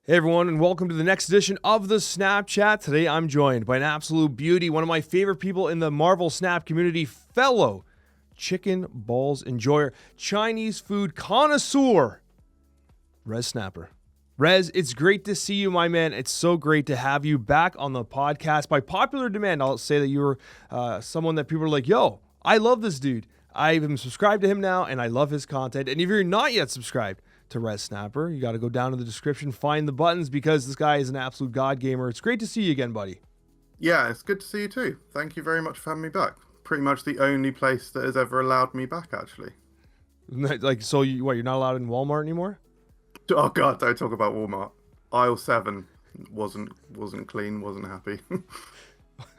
Hey everyone, and welcome to the next edition of the Snapchat. Today I'm joined by an absolute beauty, one of my favorite people in the Marvel Snap community, fellow chicken balls enjoyer, Chinese food connoisseur, Rezsnapper. Rez, it's great to see you, my man. It's so great to have you back on the podcast. By popular demand, I'll say that you were someone that people are like, yo, I love this dude. I'm subscribed to him now, and I love his content. And if you're not yet subscribed to Rezsnapper, you got to go down to the description, find the buttons, because this guy is an absolute god gamer. It's great to see you again, buddy. Yeah, it's good to see you too. Thank you very much for having me back. Pretty much the only place that has ever allowed me back, actually. Like, so you're not allowed in Walmart anymore? Oh God, don't talk about Walmart. Aisle 7 wasn't clean, wasn't happy.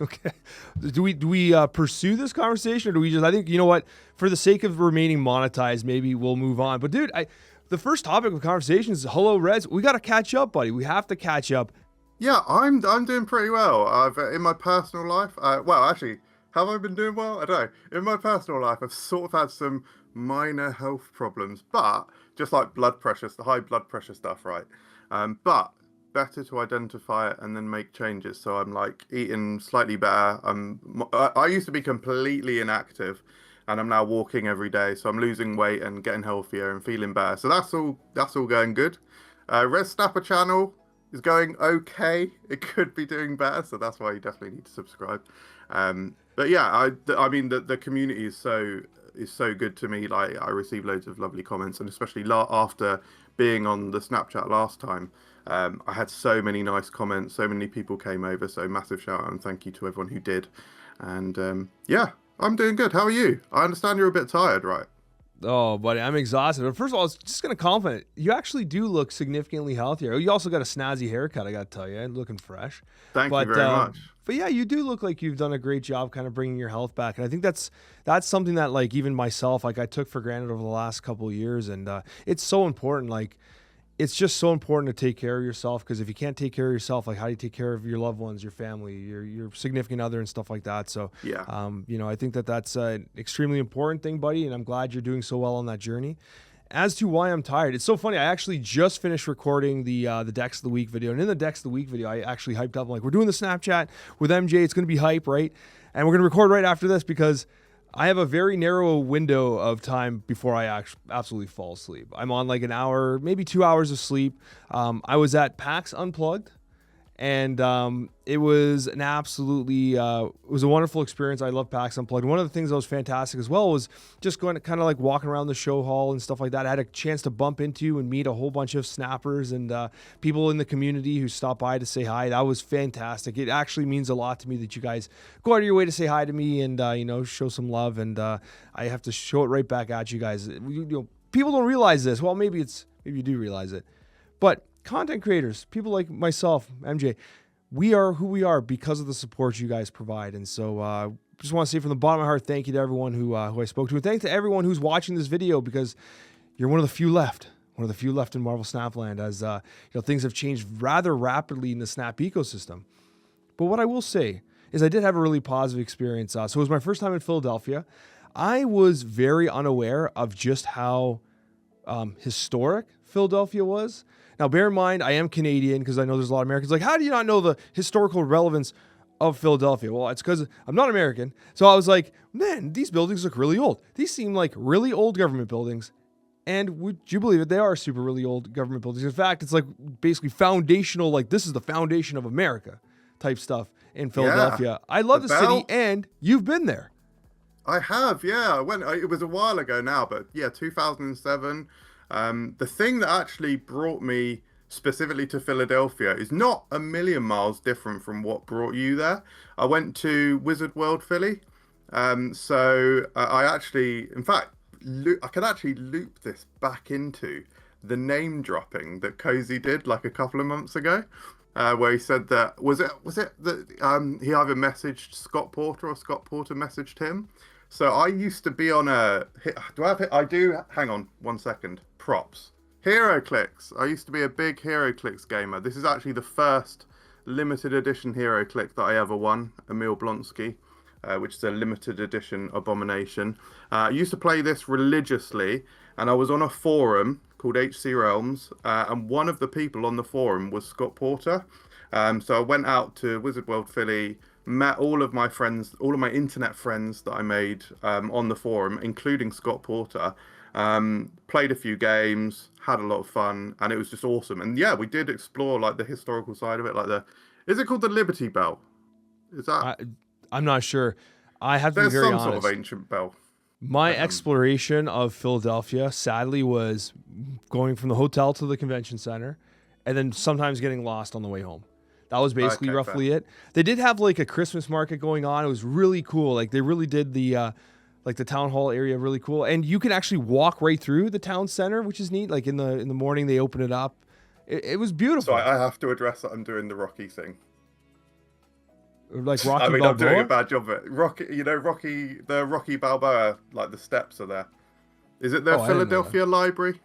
Okay. Do we pursue this conversation, or do we just? I think, you know what, for the sake of remaining monetized, maybe we'll move on. But dude, the first topic of conversation is hello, Rez. We got to catch up, buddy. We have to catch up. Yeah, I'm doing pretty well. I've in my personal life. Well, actually, have I been doing well? I don't know. In my personal life, I've sort of had some minor health problems, but just like blood pressure, the high blood pressure stuff, right? But better to identify it and then make changes. So I'm like eating slightly better. I used to be completely inactive, and I'm now walking every day. So I'm losing weight and getting healthier and feeling better. So that's all going good. Rezsnapper channel is going okay. It could be doing better, so that's why you definitely need to subscribe. But yeah, I mean the community is so good to me. Like, I receive loads of lovely comments, and especially after being on the Snapchat last time, I had so many nice comments. So many people came over. So massive shout out and thank you to everyone who did. And yeah, I'm doing good. How are you? I understand you're a bit tired, right? Oh, buddy, I'm exhausted. But first of all, I was just going to compliment. You actually do look significantly healthier. You also got a snazzy haircut, I got to tell you. Looking fresh. Thank you very much. But yeah, you do look like you've done a great job kind of bringing your health back. And I think that's something that, like, even myself, like, I took for granted over the last couple of years. And it's so important. Like, it's just so important to take care of yourself, because if you can't take care of yourself, like, how do you take care of your loved ones, your family, your significant other and stuff like that? So, yeah, I think that's an extremely important thing, buddy, and I'm glad you're doing so well on that journey. As to why I'm tired, it's so funny. I actually just finished recording the Decks of the Week video, and in the Decks of the Week video, I actually hyped up. I'm like, we're doing the Snapchat with MJ. It's going to be hype, right? And we're going to record right after this, because I have a very narrow window of time before I absolutely fall asleep. I'm on like an hour, maybe 2 hours of sleep. I was at PAX Unplugged, and it was an absolutely, it was a wonderful experience. I love PAX Unplugged. One of the things that was fantastic as well was just going to kind of like walking around the show hall and stuff like that. I had a chance to bump into and meet a whole bunch of snappers and people in the community who stopped by to say hi. That was fantastic. It actually means a lot to me that you guys go out of your way to say hi to me and, show some love. And I have to show it right back at you guys. People don't realize this. Well, maybe you do realize it, but content creators, people like myself, MJ, we are who we are because of the support you guys provide. And so just want to say from the bottom of my heart, thank you to everyone who I spoke to, and thank to everyone who's watching this video, because you're one of the few left in Marvel Snapland, as things have changed rather rapidly in the Snap ecosystem. But what I will say is I did have a really positive experience. So it was my first time in Philadelphia. I was very unaware of just how historic Philadelphia was. Now, bear in mind, I am Canadian, because I know there's a lot of Americans like, how do you not know the historical relevance of Philadelphia? Well, it's because I'm not American. So I was like, man, these buildings look really old. These seem like really old government buildings. And would you believe it? They are super really old government buildings. In fact, it's like basically foundational, like this is the foundation of America type stuff in Philadelphia. Yeah. I love the city, and you've been there. I have, yeah. It was a while ago now, but yeah, 2007. The thing that actually brought me specifically to Philadelphia is not a million miles different from what brought you there. I went to Wizard World Philly. So I actually, in fact, I could actually loop this back into the name dropping that Cozy did like a couple of months ago, where he said that, was it that he either messaged Scott Porter or Scott Porter messaged him. So I used to be on hang on 1 second. Props. HeroClix. I used to be a big HeroClix gamer. This is actually the first limited edition HeroClix that I ever won, Emil Blonsky, which is a limited edition abomination. I used to play this religiously, and I was on a forum called HC Realms, and one of the people on the forum was Scott Porter. So I went out to Wizard World Philly, met all of my friends, all of my internet friends that I made on the forum, including Scott Porter. Played a few games, had a lot of fun, and it was just awesome. And yeah, we did explore like the historical side of it, like is it called the Liberty Bell? Is that? I'm not sure. I have to be There's very some honest. sort of ancient bell. My exploration of Philadelphia, sadly, was going from the hotel to the convention center, and then sometimes getting lost on the way home. That was basically roughly it. They did have like a Christmas market going on. It was really cool. Like they really did the like the town hall area really cool, and you can actually walk right through the town center, which is neat. Like in the morning, they open it up. It was beautiful. So I have to address that I'm doing the Rocky thing. Like Rocky I mean, Balboa? I'm doing a bad job of it. Rocky, the Rocky Balboa, like the steps are there. Is it the Philadelphia Library?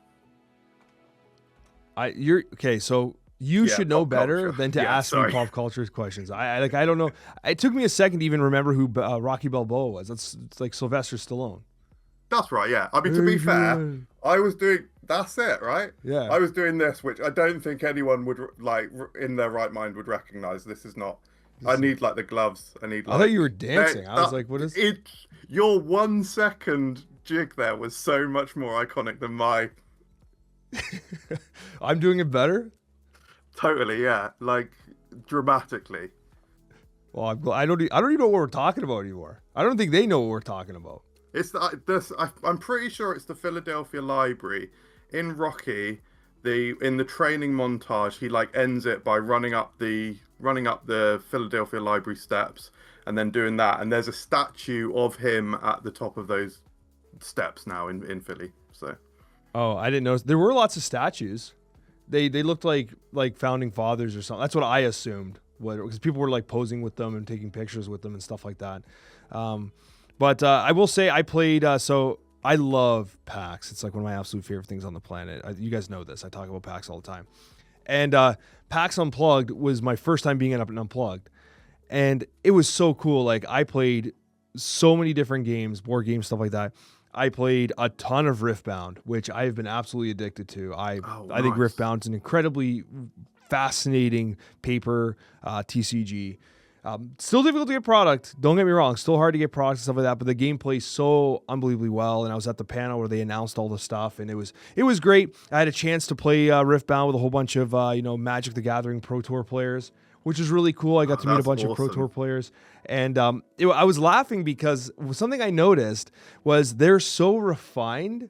You're okay. So you should know better than to ask me pop culture questions. I don't know. It took me a second to even remember who Rocky Balboa was. It's like Sylvester Stallone. That's right. Yeah. I mean, to be fair, I was doing. That's it, right? Yeah. I was doing this, which I don't think anyone would like in their right mind would recognize. This is not. I need like the gloves. I need. Like, I thought you were dancing. I was like, "What is it?" Your 1 second jig there was so much more iconic than my. I'm doing it better. Totally, yeah, like dramatically. Well, I don't even know what we're talking about anymore. I don't think they know what we're talking about. It's I'm pretty sure it's the Philadelphia Library in Rocky. In the training montage, he like ends it by running up the Philadelphia Library steps and then doing that. And there's a statue of him at the top of those steps now in Philly. So. Oh, I didn't know. There were lots of statues. They looked like founding fathers or something. That's what I assumed. Because people were like posing with them and taking pictures with them and stuff like that. But I will say I played. So I love PAX. It's like one of my absolute favorite things on the planet. You guys know this. I talk about PAX all the time. And PAX Unplugged was my first time being at an Unplugged. And it was so cool. Like I played so many different games, board games, stuff like that. I played a ton of Riftbound, which I have been absolutely addicted to. I think Riftbound is an incredibly fascinating paper TCG. Still difficult to get product. Don't get me wrong. Still hard to get products and stuff like that. But the game plays so unbelievably well. And I was at the panel where they announced all the stuff, and it was great. I had a chance to play Riftbound with a whole bunch of Magic the Gathering Pro Tour players, which is really cool. I got to meet a bunch of Pro Tour players. And I was laughing because something I noticed was they're so refined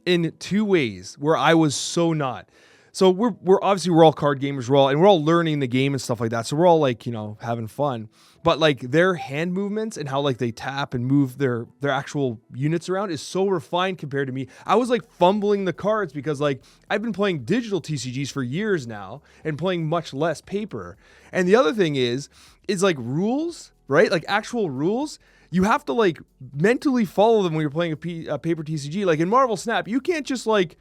in two ways where I was so not. So we're obviously we're all card gamers, we're all learning the game and stuff like that. So we're all like, having fun. But like their hand movements and how like they tap and move their actual units around is so refined compared to me. I was like fumbling the cards because like I've been playing digital TCGs for years now and playing much less paper. And the other thing is like rules, right? Like actual rules. You have to like mentally follow them when you're playing a paper TCG. Like in Marvel Snap, you can't just like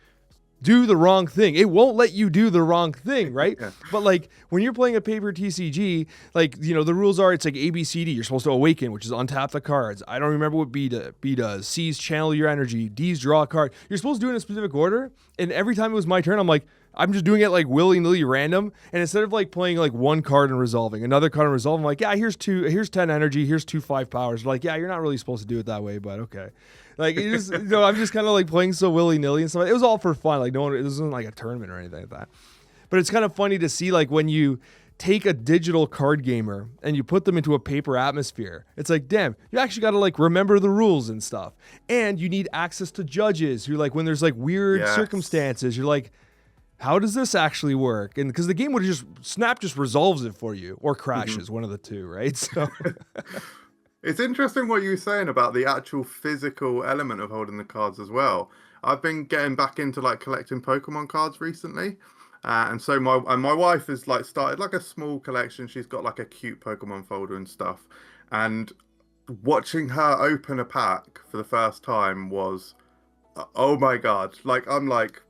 do the wrong thing. It won't let you do the wrong thing, right? Yeah. But like when you're playing a paper TCG, like, the rules are it's like A, B, C, D. You're supposed to awaken, which is untap the cards. I don't remember what B does. C's channel your energy. D's draw a card. You're supposed to do it in a specific order. And every time it was my turn, I'm like, I'm just doing it like willy-nilly random. And instead of like playing like one card and resolving, another card and resolving, I'm like, yeah, here's 10 energy, here's 2 5 powers. Like, yeah, you're not really supposed to do it that way, but okay. Like, it just, I'm just kind of like playing so willy-nilly and stuff. It was all for fun. Like, it wasn't like a tournament or anything like that. But it's kind of funny to see like when you take a digital card gamer and you put them into a paper atmosphere, it's like, damn, you actually got to like remember the rules and stuff. And you need access to judges who like when there's like weird circumstances, you're like, how does this actually work? And because the game would Snap just resolves it for you or crashes, one of the two, right? So it's interesting what you were saying about the actual physical element of holding the cards as well. I've been getting back into like collecting Pokemon cards recently. And so my wife has like started like a small collection. She's got like a cute Pokemon folder and stuff. And watching her open a pack for the first time was, oh my God. Like I'm like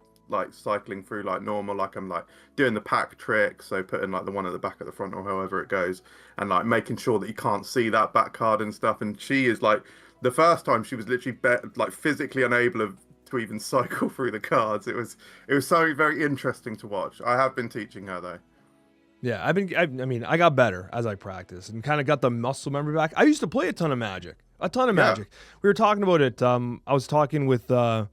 cycling through like normal, like I'm like doing the pack trick, so putting like the one at the back at the front or however it goes, and like making sure that you can't see that back card and stuff. And she is like, the first time she was literally like physically unable to even cycle through the cards. It was something very interesting to watch. I have been teaching her though. Yeah, I got better as I practiced and kind of got the muscle memory back. I used to play a ton of Magic. We were talking about it. I was talking with like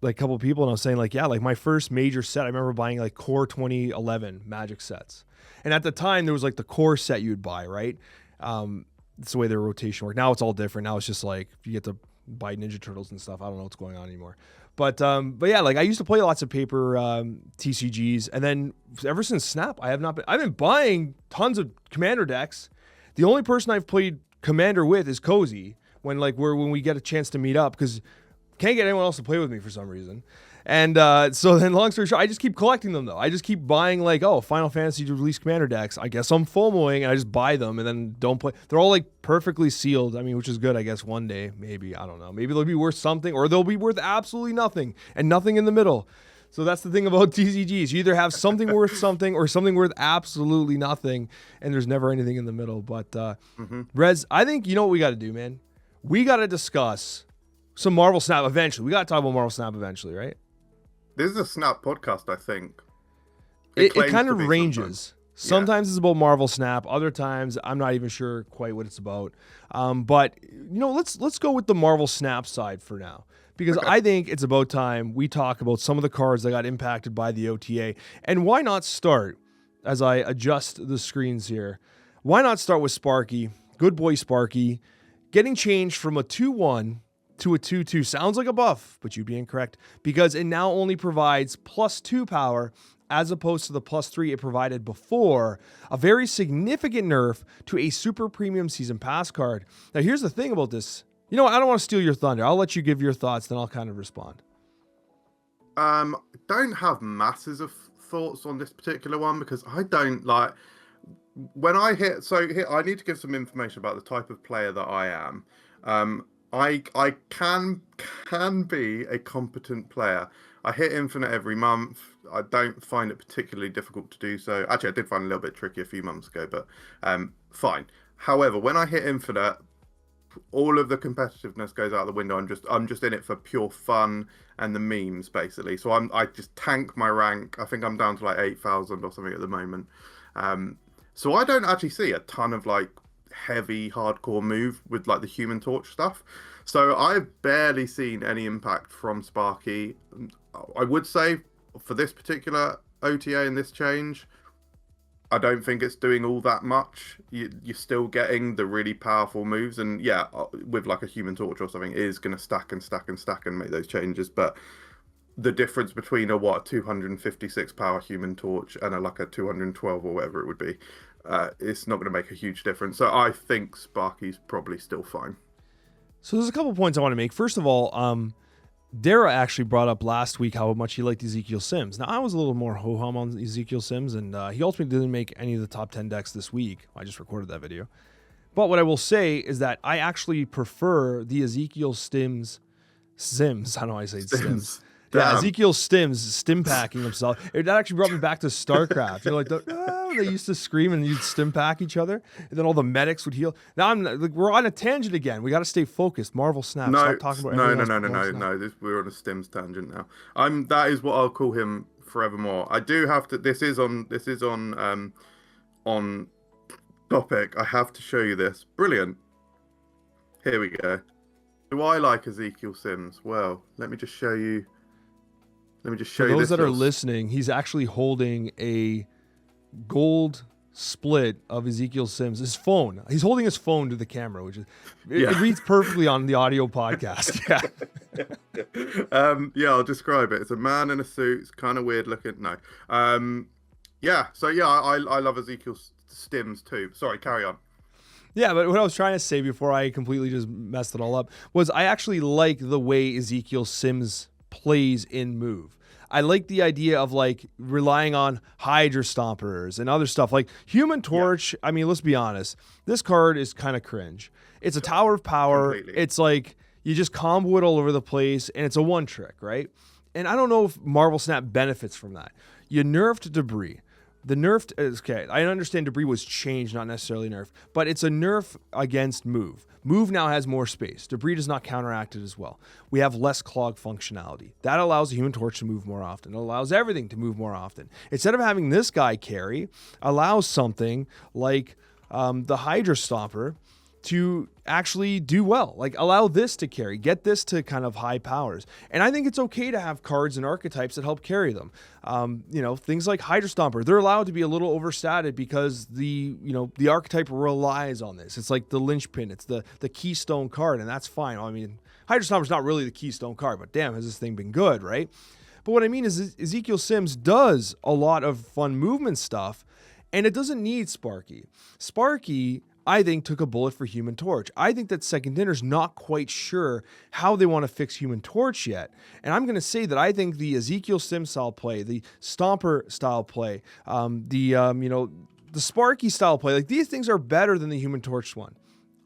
a couple of people, and I was saying like, yeah, like my first major set, I remember buying like Core 2011 Magic sets. And at the time, there was like the Core set you'd buy, right? It's the way their rotation worked. Now it's all different. Now it's just like you get to buy Ninja Turtles and stuff. I don't know what's going on anymore. But yeah, like I used to play lots of paper TCGs, and then ever since Snap, I've been buying tons of Commander decks. The only person I've played Commander with is Cozy when we get a chance to meet up, because can't get anyone else to play with me for some reason. And so then, long story short, I just keep collecting them though. I just keep buying like, oh, Final Fantasy to release Commander decks. I guess I'm FOMOing and I just buy them and then don't play. They're all like perfectly sealed. I mean, which is good, I guess. One day, maybe, I don't know. Maybe they'll be worth something, or they'll be worth absolutely nothing and nothing in the middle. So that's the thing about TCGs. You either have something worth something or something worth absolutely nothing, and there's never anything in the middle. But Rez, I think you know what we got to do, man. We got to discuss some Marvel Snap eventually. We got to talk about Marvel Snap eventually, right? This is a Snap podcast, I think. It kind of ranges. Sometimes it's about Marvel Snap. Other times, I'm not even sure quite what it's about. But let's go with the Marvel Snap side for now, because I think it's about time we talk about some of the cards that got impacted by the OTA. And why not start, as I adjust the screens here, why not start with Sparky, good boy Sparky, getting changed from a 2/1 to a 2/2. Sounds like a buff, but you'd be incorrect, because it now only provides +2 power as opposed to the +3 it provided before. A very significant nerf to a super premium season pass card. Now here's the thing about this. I don't want to steal your thunder. I'll let you give your thoughts, then I'll kind of respond. Don't have masses of thoughts on this particular one, because I don't like when I hit. So here, I need to give some information about the type of player that I am. I can be a competent player. I hit Infinite every month. I don't find it particularly difficult to do so. Actually, I did find it a little bit tricky a few months ago, but fine. However, when I hit Infinite, all of the competitiveness goes out the window. I'm just in it for pure fun and the memes, basically. So I just tank my rank. I think I'm down to like 8,000 or something at the moment. So I don't actually see a ton of like heavy hardcore move with like the Human Torch stuff. So I've barely seen any impact from Sparky. I would say for this particular OTA and this change, I don't think it's doing all that much. You're still getting the really powerful moves, and yeah, with like a Human Torch or something, it is going to stack and stack and stack and make those changes. But the difference between a 256 power Human Torch and a 212 or whatever it would be, it's not going to make a huge difference. So I think Sparky's probably still fine. So there's a couple points I want to make. First of all, Dara actually brought up last week how much he liked Ezekiel Sims. Now, I was a little more ho-hum on Ezekiel Sims, and he ultimately didn't make any of the top 10 decks this week. I just recorded that video. But what I will say is that I actually prefer the Ezekiel Sims. I don't know how I say Sims. Yeah, Ezekiel stim packing himself. That actually brought me back to StarCraft. They used to scream and you'd stim pack each other, and then all the medics would heal. Now we're on a tangent again. We got to stay focused. Marvel Snap. No, stop talking about no. We're on a Stims tangent now. That is what I'll call him forevermore. I do have to. This is on topic. I have to show you this. Brilliant. Here we go. Do I like Ezekiel Sims? Well, let me just show you. For those that are listening, he's actually holding a gold split of Ezekiel Sims. His phone. He's holding his phone to the camera, which is it reads perfectly on the audio podcast. Yeah. I'll describe it. It's a man in a suit. It's kind of weird looking. No. I love Ezekiel Stims too. Sorry, carry on. Yeah, but what I was trying to say before I completely just messed it all up was I actually like the way Ezekiel Sims plays in move. I like the idea of like relying on Hydra Stompers and other stuff like Human Torch. Yeah. I mean, let's be honest. This card is kind of cringe. It's a Tower of Power. Completely. It's like you just combo it all over the place, and it's a one trick, right? And I don't know if Marvel Snap benefits from that. You nerfed Debris. The nerfed is okay. I understand debris was changed, not necessarily nerfed, but it's a nerf against move. Move now has more space. Debris does not counteract it as well. We have less clog functionality. That allows the Human Torch to move more often. It allows everything to move more often. Instead of having this guy carry, allows something like the Hydra Stopper to actually do well. Like, allow this to carry, get this to kind of high powers. And I think it's okay to have cards and archetypes that help carry them. Things like Hydra Stomper, they're allowed to be a little overstated because the archetype relies on this. It's like the linchpin, it's the keystone card, and that's fine. I mean, Hydra Stomper's not really the keystone card, but damn, has this thing been good, right? But what I mean is Ezekiel Sims does a lot of fun movement stuff, and it doesn't need Sparky. Sparky, I think, took a bullet for Human Torch. I think that Second Dinner's not quite sure how they want to fix Human Torch yet. And I'm going to say that I think the Ezekiel Sim style play, the Stomper style play, the Sparky style play, like, these things are better than the Human Torch one.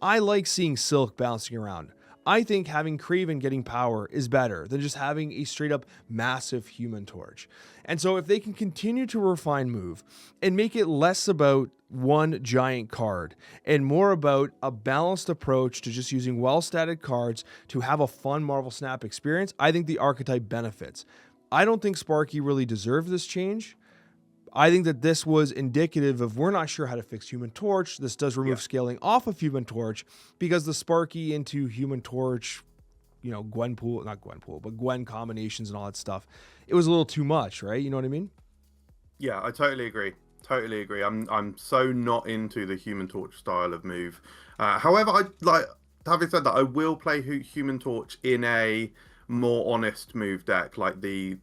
I like seeing Silk bouncing around. I think having Craven getting power is better than just having a straight up massive Human Torch. And so if they can continue to refine move and make it less about one giant card and more about a balanced approach to just using well-statted cards to have a fun Marvel Snap experience, I think the archetype benefits. I don't think Sparky really deserved this change. I think that this was indicative of we're not sure how to fix Human Torch. This does remove scaling off of Human Torch because the Sparky into Human Torch, Gwen combinations and all that stuff, it was a little too much, right? You know what I mean? Yeah, I totally agree. Totally agree. I'm so not into the Human Torch style of move. However, having said that, I will play Human Torch in a more honest move deck, like the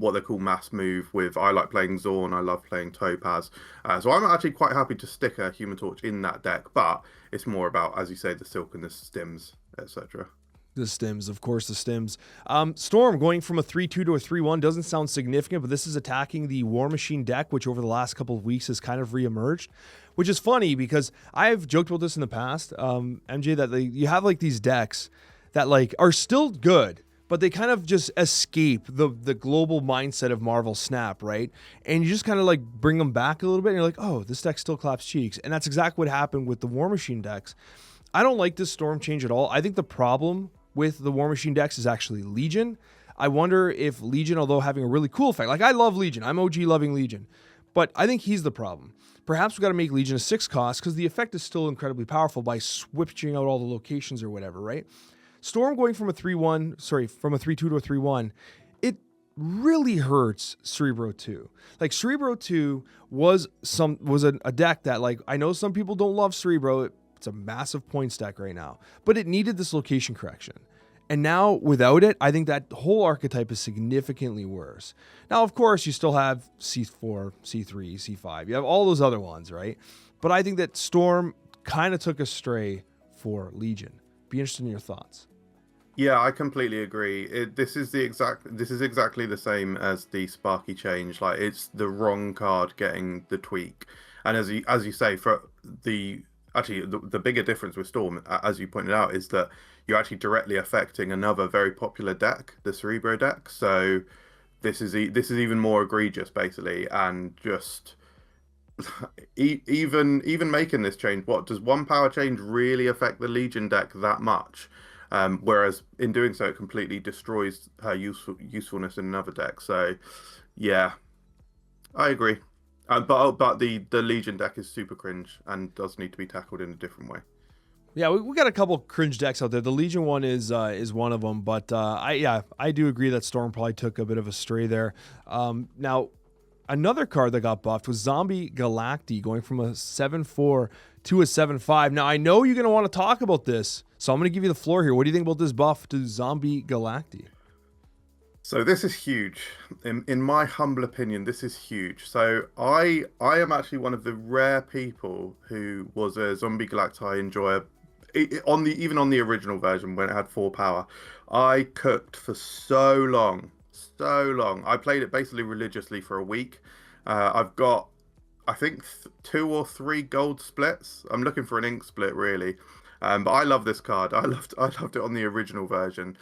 what they call mass move with. I like playing Zorn, I love playing Topaz. So I'm actually quite happy to stick a Human Torch in that deck, but it's more about, as you say, the Silk and the Stims, etc. The Stims, of course, the Stims. Storm going from a 3-2 to a 3-1 doesn't sound significant, but this is attacking the War Machine deck, which over the last couple of weeks has kind of reemerged, which is funny because I've joked about this in the past, MJ, that you have like these decks that like are still good, but they kind of just escape the global mindset of Marvel Snap, right? And you just kind of like bring them back a little bit, and you're like, oh, this deck still claps cheeks. And that's exactly what happened with the War Machine decks. I don't like this Storm change at all. I think the problem with the War Machine decks is actually Legion. I wonder if Legion, although having a really cool effect, like I love Legion, I'm OG loving Legion, but I think he's the problem. Perhaps we got to make Legion a 6 cost because the effect is still incredibly powerful by switching out all the locations or whatever, right? Storm going from a 3-2 to a 3-1, it really hurts Cerebro 2. Like, Cerebro 2 was a deck that, like, I know some people don't love Cerebro. It's a massive points deck right now, but it needed this location correction. And now without it, I think that whole archetype is significantly worse. Now, of course, you still have C4, C3, C5. You have all those other ones, right? But I think that Storm kind of took a stray for Legion. Be interested in your thoughts. Yeah, I completely agree. This is exactly the same as the Sparky change. Like, it's the wrong card getting the tweak. And as you say, for the bigger difference with Storm, as you pointed out, is that you're actually directly affecting another very popular deck, the Cerebro deck. So this is even more egregious, basically, and just even making this change. What does one power change really affect the Legion deck that much? Whereas in doing so, it completely destroys her usefulness in another deck. So, yeah, I agree. But the Legion deck is super cringe and does need to be tackled in a different way. Yeah, we got a couple cringe decks out there. The Legion one is one of them, but I do agree that Storm probably took a bit of a stray there. Now, another card that got buffed was Zombie Galacti, going from a 7-4 to a 7-5. Now, I know you're going to want to talk about this, so I'm going to give you the floor here. What do you think about this buff to Zombie Galacti? So this is huge. In my humble opinion, this is huge. So I am actually one of the rare people who was a Zombie Galacti enjoyer even on the original version when it had 4 power. I cooked for so long. I played it basically religiously for a week. I've got, I think, 2 or 3 gold splits. I'm looking for an ink split, really. But I love this card. I loved it on the original version.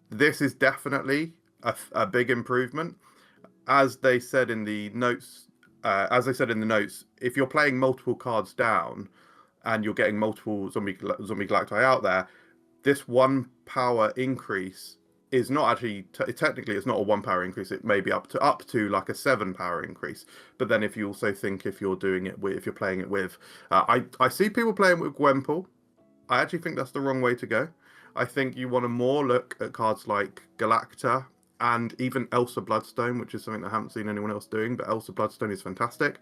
This is definitely a big improvement. As they said in the notes as I said in the notes, if you're playing multiple cards down and you're getting multiple zombie Galacti out there, this 1 power increase is not actually technically it's not a 1 power increase. It may be up to like a 7 power increase. But then if you also think if you're doing it with, if you're playing it with, I see people playing with Gwenpool. I actually think that's the wrong way to go. I think you want to more look at cards like Galacta and even Elsa Bloodstone, which is something I haven't seen anyone else doing, but Elsa Bloodstone is fantastic.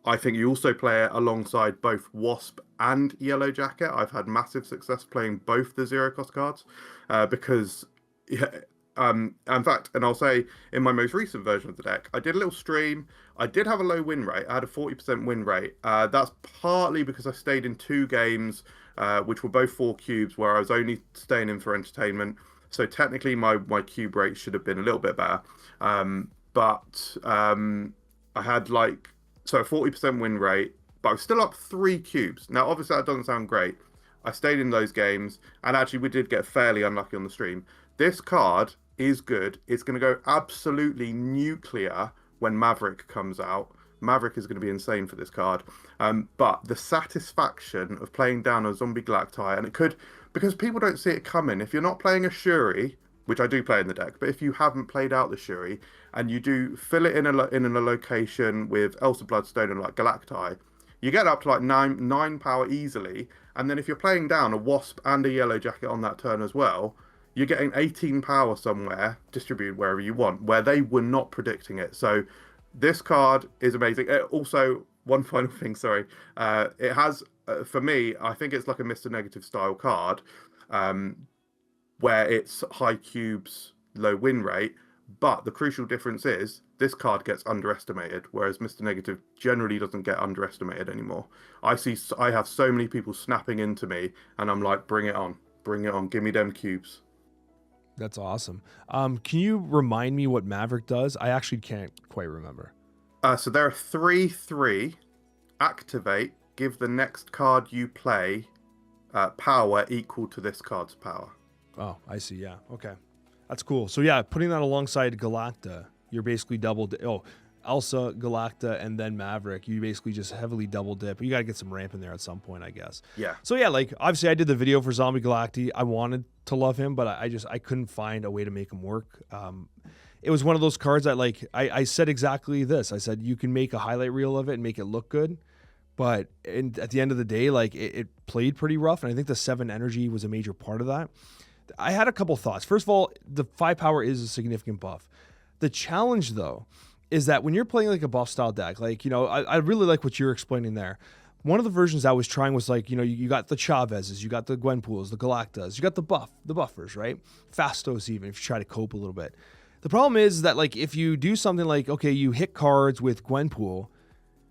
I think you also play it alongside both Wasp and Yellow Jacket. I've had massive success playing both the 0-cost cards because, yeah, in fact, and I'll say in my most recent version of the deck, I did a little stream. I did have a low win rate. I had a 40% win rate. That's partly because I stayed in 2 games, which were both 4 cubes, where I was only staying in for entertainment. So technically, my cube rate should have been a little bit better. But I had like a 40% win rate, but I was still up 3 cubes. Now, obviously, that doesn't sound great. I stayed in those games, and actually, we did get fairly unlucky on the stream. This card is good. It's going to go absolutely nuclear when Maverick comes out. Maverick is going to be insane for this card. But the satisfaction of playing down a zombie Galacti, and it could, because people don't see it coming, if you're not playing a Shuri, which I do play in the deck, but if you haven't played out the Shuri, and you do fill it in a location with Elsa Bloodstone and like Galacti, you get up to like 9 power easily, and then if you're playing down a Wasp and a Yellow Jacket on that turn as well, you're getting 18 power somewhere, distributed wherever you want, where they were not predicting it. So this card is amazing. Also, one final thing, sorry. It has, for me, I think it's like a Mr. Negative style card, where it's high cubes, low win rate. But the crucial difference is this card gets underestimated, whereas Mr. Negative generally doesn't get underestimated anymore. I have so many people snapping into me, and I'm like, bring it on, give me them cubes. That's awesome. Can you remind me what Maverick does? I actually can't quite remember. So there are 3/3. Activate. Give the next card you play power equal to this card's power. Oh, I see. Yeah. Okay. That's cool. So yeah, putting that alongside Galacta, you're basically Elsa, Galacta, and then Maverick. You basically just heavily double dip. You got to get some ramp in there at some point, I guess. Yeah. So yeah, like obviously I did the video for Zombie Galacti. I wanted to love him, but I couldn't find a way to make him work. It was one of those cards that like I said exactly this. I said you can make a highlight reel of it and make it look good, but at the end of the day, like it played pretty rough, and I think the 7 energy was a major part of that. I had a couple thoughts. First of all, the 5 power is a significant buff. The challenge, though, is that when you're playing like a buff style deck, like, you know, I really like what you're explaining there. One of the versions I was trying was like, you know, you got the Chavezes, you got the Gwenpools, the Galactas, you got the buffers, right? Fastos even, if you try to cope a little bit. The problem is that like if you do something like, okay, you hit cards with Gwenpool,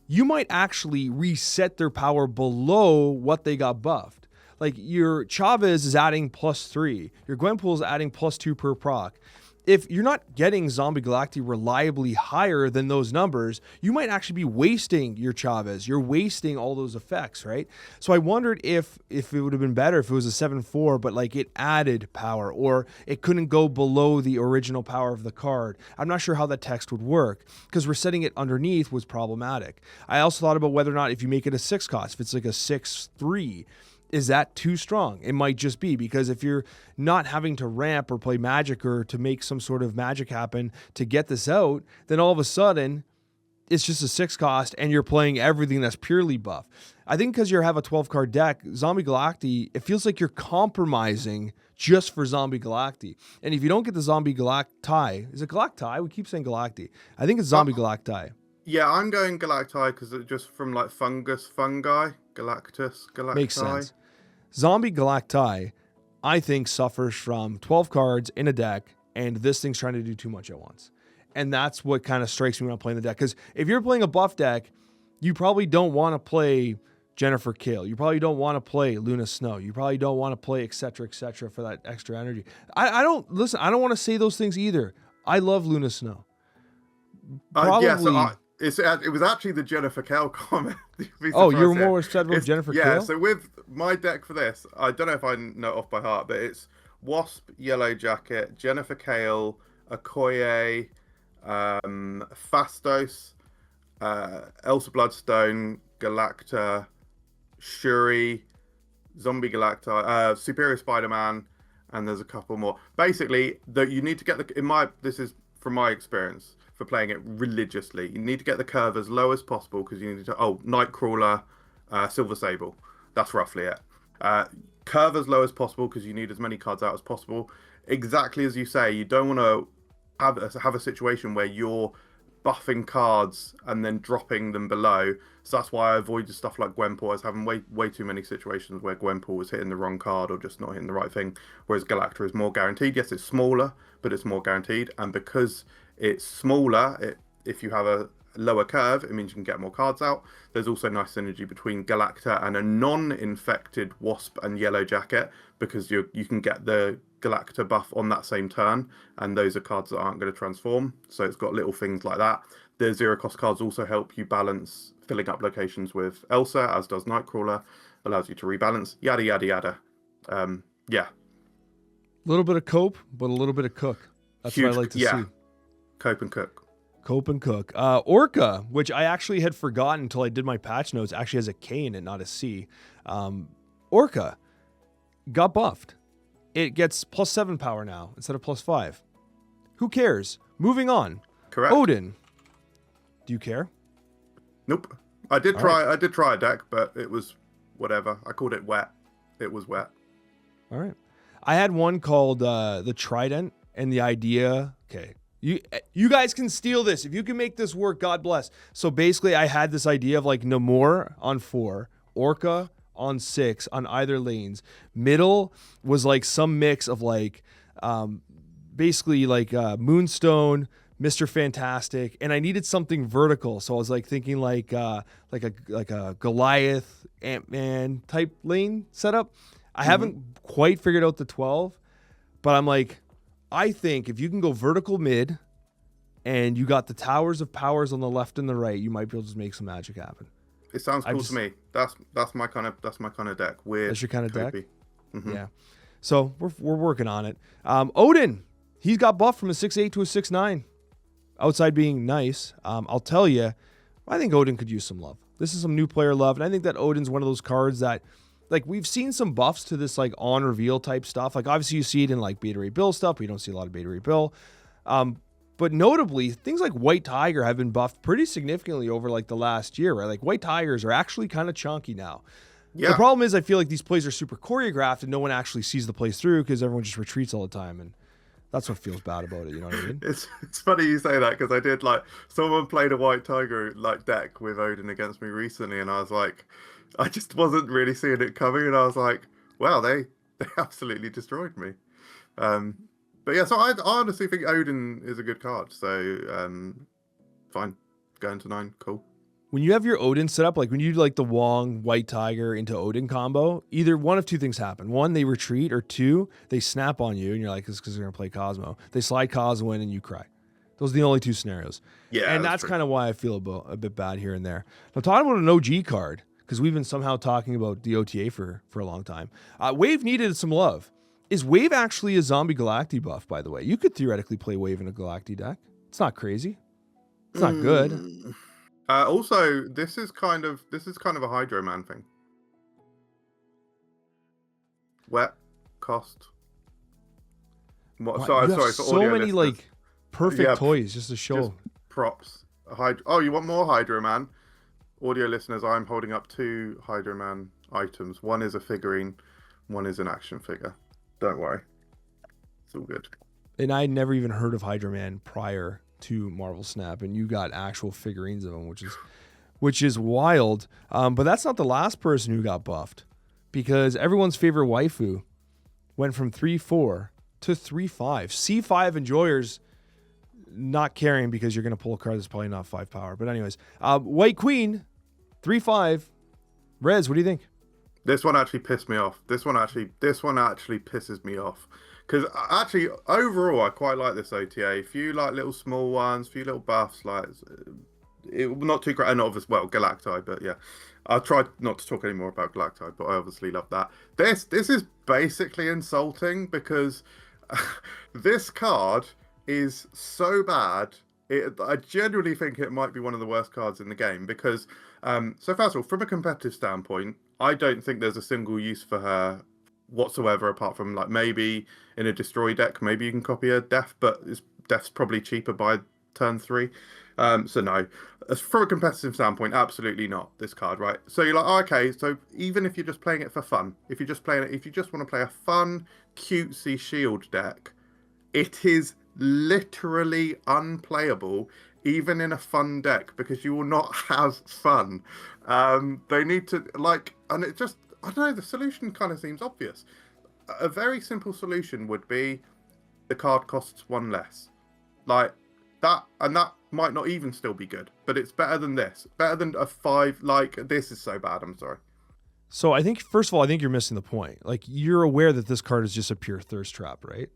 you might actually reset their power below what they got buffed. Like your Chavez is adding +3, your Gwenpool is adding +2 per proc. If you're not getting Zombie Galacti reliably higher than those numbers, you might actually be wasting your Chavez. You're wasting all those effects, right? So I wondered if it would have been better if it was a 7/4, but like it added power, or it couldn't go below the original power of the card. I'm not sure how that text would work, because resetting it underneath was problematic. I also thought about whether or not if you make it a 6 cost, if it's like a 6/3, is that too strong? It might just be, because if you're not having to ramp or play magic or to make some sort of magic happen to get this out, then all of a sudden it's just a 6 cost and you're playing everything that's purely buff. I think because you have a 12 card deck, Zombie Galacti, it feels like you're compromising just for Zombie Galacti. And if you don't get the Zombie Galacti, is it Galacti? We keep saying Galacti. I think it's Zombie Galacti. Yeah, I'm going Galacti because it's just from like fungi, Galactus. Makes sense. Zombie Galacti, I think, suffers from 12 cards in a deck, and this thing's trying to do too much at once. And that's what kind of strikes me when I'm playing the deck. Because if you're playing a buff deck, you probably don't want to play Jennifer Kale. You probably don't want to play Luna Snow. You probably don't want to play et cetera for that extra energy. I don't want to say those things either. I love Luna Snow. Probably. It was actually the Jennifer Kale comment. Oh, you're more upset with Jennifer Kale? Yeah, so with my deck for this, I don't know if I know it off by heart, but it's Wasp, Yellow Jacket, Jennifer Kale, Okoye, Fastos, Elsa Bloodstone, Galacta, Shuri, Zombie Galacta, Superior Spider-Man, and there's a couple more. Basically, that you need to get this is from my experience for playing it religiously. You need to get the curve as low as possible because you need to. Oh, Nightcrawler, Silver Sable. That's roughly it. Curve as low as possible because you need as many cards out as possible. Exactly as you say, you don't want to have a situation where you're buffing cards and then dropping them below. So that's why I avoided stuff like Gwenpool. I was having way too many situations where Gwenpool was hitting the wrong card or just not hitting the right thing. Whereas Galacta is more guaranteed. Yes, it's smaller, but it's more guaranteed. And because it's smaller, if you have a lower curve, it means you can get more cards out. There's also nice synergy between Galacta and a non-infected Wasp and Yellow Jacket because you can get the Galacta buff on that same turn, and those are cards that aren't going to transform. So it's got little things like that. The zero cost cards also help you balance filling up locations with Elsa, as does Nightcrawler. Allows you to rebalance. Yada yada yada. Yeah. A little bit of cope, but a little bit of cook. That's what I like to see. Cope and cook. Cope and cook. Orca, which I actually had forgotten until I did my patch notes, actually has a K in it, not a C. Orca got buffed. It gets +7 power now instead of +5. Who cares? Moving on. Correct. Odin. Do you care? Nope. I did try a deck, but it was whatever. I called it wet. It was wet. All right. I had one called the Trident, and the idea. Okay. You guys can steal this. If you can make this work, God bless. So basically, I had this idea of like Namor on 4, Orca on 6 on either lanes. Middle was like some mix of like basically like Moonstone, Mr. Fantastic, and I needed something vertical. So I was like thinking like a Goliath, Ant-Man type lane setup. I haven't quite figured out the 12, but I'm like, I think if you can go vertical mid and you got the towers of powers on the left and the right, you might be able to just make some magic happen. It sounds cool to me. That's my kind of deck. Weird. That's your kind of deck? Mm-hmm. Yeah. So we're working on it. Odin, he's got buffed from a 6'8 to a 6'9. Outside being nice, I'll tell you, I think Odin could use some love. This is some new player love, and I think that Odin's one of those cards that, like, we've seen some buffs to this, like, on reveal type stuff. Like, obviously you see it in, like, Beta Ray Bill stuff. We don't see a lot of Beta Ray Bill. But notably, things like White Tiger have been buffed pretty significantly over, like, the last year, right? Like, White Tigers are actually kind of chunky now. Yeah. The problem is I feel like these plays are super choreographed and no one actually sees the plays through because everyone just retreats all the time, and that's what feels bad about it, you know what I mean? It's funny you say that because I did, like, someone played a White Tiger, like, deck with Odin against me recently, and I was like, I just wasn't really seeing it coming, and I was like, wow, they absolutely destroyed me. But yeah, so I honestly think Odin is a good card, so fine, going to 9, cool. When you have your Odin set up, like when you do like the Wong White Tiger into Odin combo, either one of two things happen. One, they retreat, or two, they snap on you and you're like, it's because they're going to play Cosmo. They slide Cosmo in and you cry. Those are the only two scenarios. Yeah, and that's kind of why I feel a bit bad here and there. Now, talking about an OG card, because we've been somehow talking about the OTA for a long time. Wave needed some love. Is Wave actually a Zombie Galacti buff, by the way? You could theoretically play Wave in a Galacti deck. It's not crazy. It's not good. Also, this is kind of a Hydro Man thing. Wet cost. What? Sorry for so audio many listeners. like perfect toys just to show. Just props. Oh, you want more Hydro Man? Audio listeners, I'm holding up 2 Hydro Man items. One is a figurine, one is an action figure. Don't worry, it's all good. And I never even heard of Hydro Man prior to Marvel Snap, and you got actual figurines of him, which is wild. But that's not the last person who got buffed, because everyone's favorite waifu went from 3/4 to 3/5. C5 enjoyers not caring because you're going to pull a card that's probably not 5 power. But anyways, White Queen 3/5. Rez, what do you think? This one actually pissed me off. This one actually pisses me off. Because actually, overall, I quite like this OTA. A few like little small ones, a few little buffs, like it not too great. And obviously, well, Galacti, but yeah, I'll try not to talk any more about Galacti, but I obviously love that. This is basically insulting because this card is so bad I genuinely think it might be one of the worst cards in the game because, so first of all, from a competitive standpoint, I don't think there's a single use for her whatsoever apart from like maybe in a destroy deck, maybe you can copy a Death, but Death's probably cheaper by turn 3. So no, from a competitive standpoint, absolutely not this card, right? So you're like, oh, okay, so even if you're just playing it for fun, if you're just playing it, if you just want to play a fun, cutesy shield deck, it is literally unplayable, even in a fun deck, because you will not have fun. They need to like, and it just, I don't know, the solution kind of seems obvious. A very simple solution would be the card costs 1 less. Like that, and that might not even still be good, but it's better than this. Better than a 5, like, this is so bad, I'm sorry. So I think, first of all, I think you're missing the point. Like, you're aware that this card is just a pure thirst trap, right?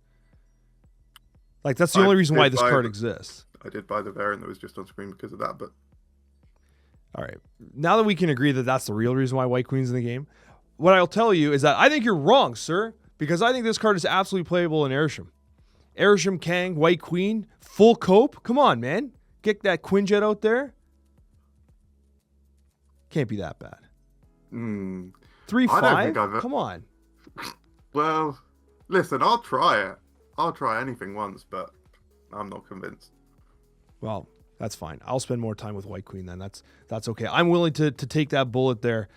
Like, that's the only reason why this card exists. I did buy the variant that was just on screen because of that, but... All right. Now that we can agree that that's the real reason why White Queen's in the game, what I'll tell you is that I think you're wrong, sir, because I think this card is absolutely playable in Airsham. Airsham, Kang, White Queen, full cope. Come on, man. Get that Quinjet out there. Can't be that bad. 3-5? Come on. Well, listen, I'll try it. I'll try anything once, but I'm not convinced. Well, that's fine. I'll spend more time with White Queen then. That's okay. I'm willing to take that bullet there,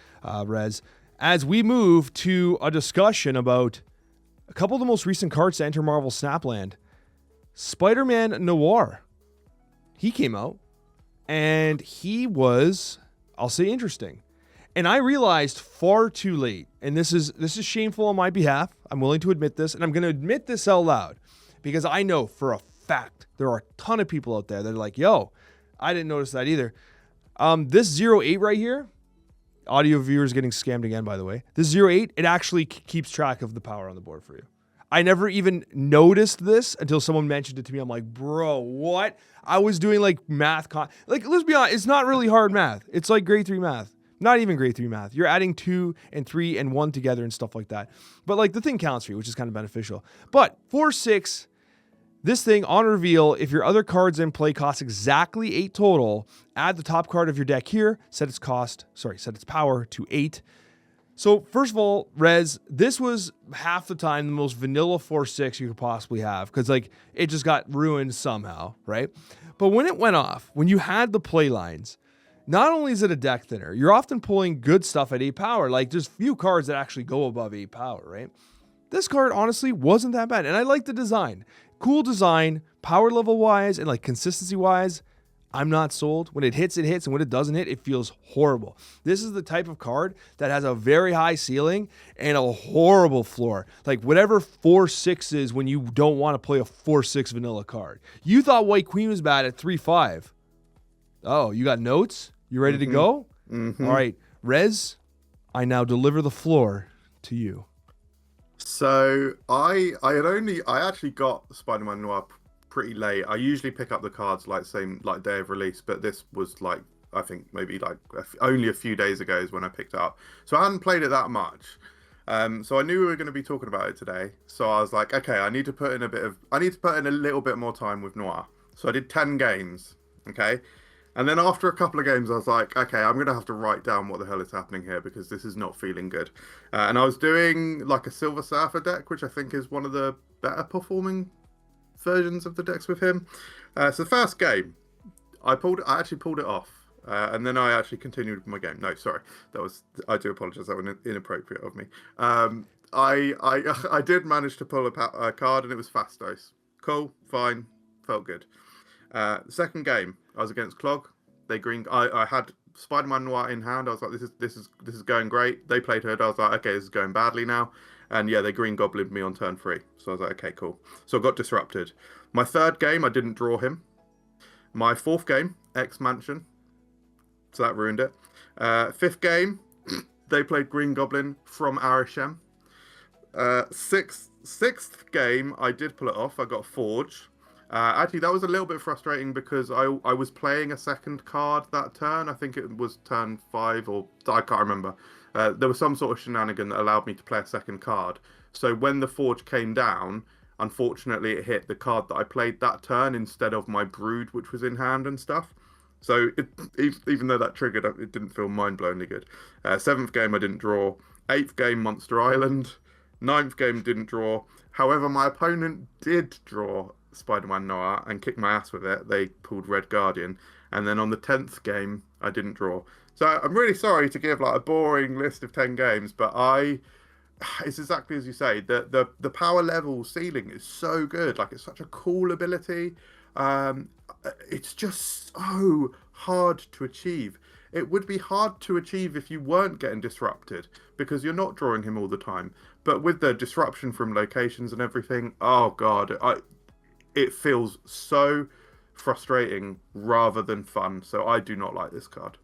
Rez. As we move to a discussion about a couple of the most recent cards to enter Marvel Snapland. Spiderman Noir. He came out, and he was, I'll say, interesting. And I realized far too late, and this is shameful on my behalf. I'm willing to admit this, and I'm going to admit this out loud because I know for a fact there are a ton of people out there that are like, yo, I didn't notice that either. This 08 right here, audio viewers getting scammed again, by the way. This 08, it actually keeps track of the power on the board for you. I never even noticed this until someone mentioned it to me. I'm like, bro, what? I was doing like math. Like, let's be honest, it's not really hard math. It's like grade 3 math. Not even grade 3 math. You're adding 2 and 3 and 1 together and stuff like that. But like the thing counts for you, which is kind of beneficial. But 4/6, this thing on reveal, if your other cards in play cost exactly 8 total, add the top card of your deck here, set its power to 8. So first of all, Rez, this was half the time the most vanilla 4/6 you could possibly have because like it just got ruined somehow, right? But when it went off, when you had the play lines, not only is it a deck thinner, you're often pulling good stuff at 8 power. Like there's few cards that actually go above 8 power, right? This card honestly wasn't that bad. And I like the design. Cool design, power level wise and like consistency wise. I'm not sold. When it hits, it hits. And when it doesn't hit, it feels horrible. This is the type of card that has a very high ceiling and a horrible floor. Like whatever 4/6 is when you don't want to play a 4/6 vanilla card. You thought White Queen was bad at 3/5. Oh, you got notes? You ready to go? All right. Rez, I now deliver the floor to you. So I actually got Spider-Man Noir pretty late. I usually pick up the cards like same like day of release, but this was like I think maybe like only a few days ago is when I picked it up. So I hadn't played it that much. So I knew we were going to be talking about it today. So I was like, okay, I need to put in a little bit more time with Noir. So I did 10 games. Okay. And then after a couple of games, I was like, okay, I'm going to have to write down what the hell is happening here because this is not feeling good. And I was doing like a Silver Surfer deck, which I think is one of the better performing versions of the decks with him. So the first game, I actually pulled it off. And then I actually continued with my game. No, sorry. I do apologize. That was inappropriate of me. I did manage to pull a card and it was Fastos. Cool, fine, felt good. Second game, I was against Clog. I had Spider-Man Noir in hand. I was like, this is going great. They played Hood. I was like, okay, this is going badly now. And yeah, they Green Goblined me on turn 3. So I was like, okay, cool. So I got disrupted. My third game, I didn't draw him. My fourth game, X Mansion. So that ruined it. Fifth game, they played Green Goblin from Arishem. Sixth game, I did pull it off. I got Forge. Actually, that was a little bit frustrating because I was playing a second card that turn. I think it was turn 5 or I can't remember. There was some sort of shenanigan that allowed me to play a second card. So when the Forge came down, unfortunately it hit the card that I played that turn instead of my Brood, which was in hand and stuff. So even though that triggered, it didn't feel mind-blowingly good. Seventh game I didn't draw. Eighth game Monster Island. Ninth game didn't draw. However, my opponent did draw Spider-Man Noir and kicked my ass with it. They pulled Red Guardian. And then on the 10th game, I didn't draw. So I'm really sorry to give like a boring list of 10 games, but it's exactly as you say. The power level ceiling is so good. Like, it's such a cool ability. It's just so hard to achieve. It would be hard to achieve if you weren't getting disrupted, because you're not drawing him all the time. But with the disruption from locations and everything, oh god, it feels so frustrating rather than fun. So I do not like this card.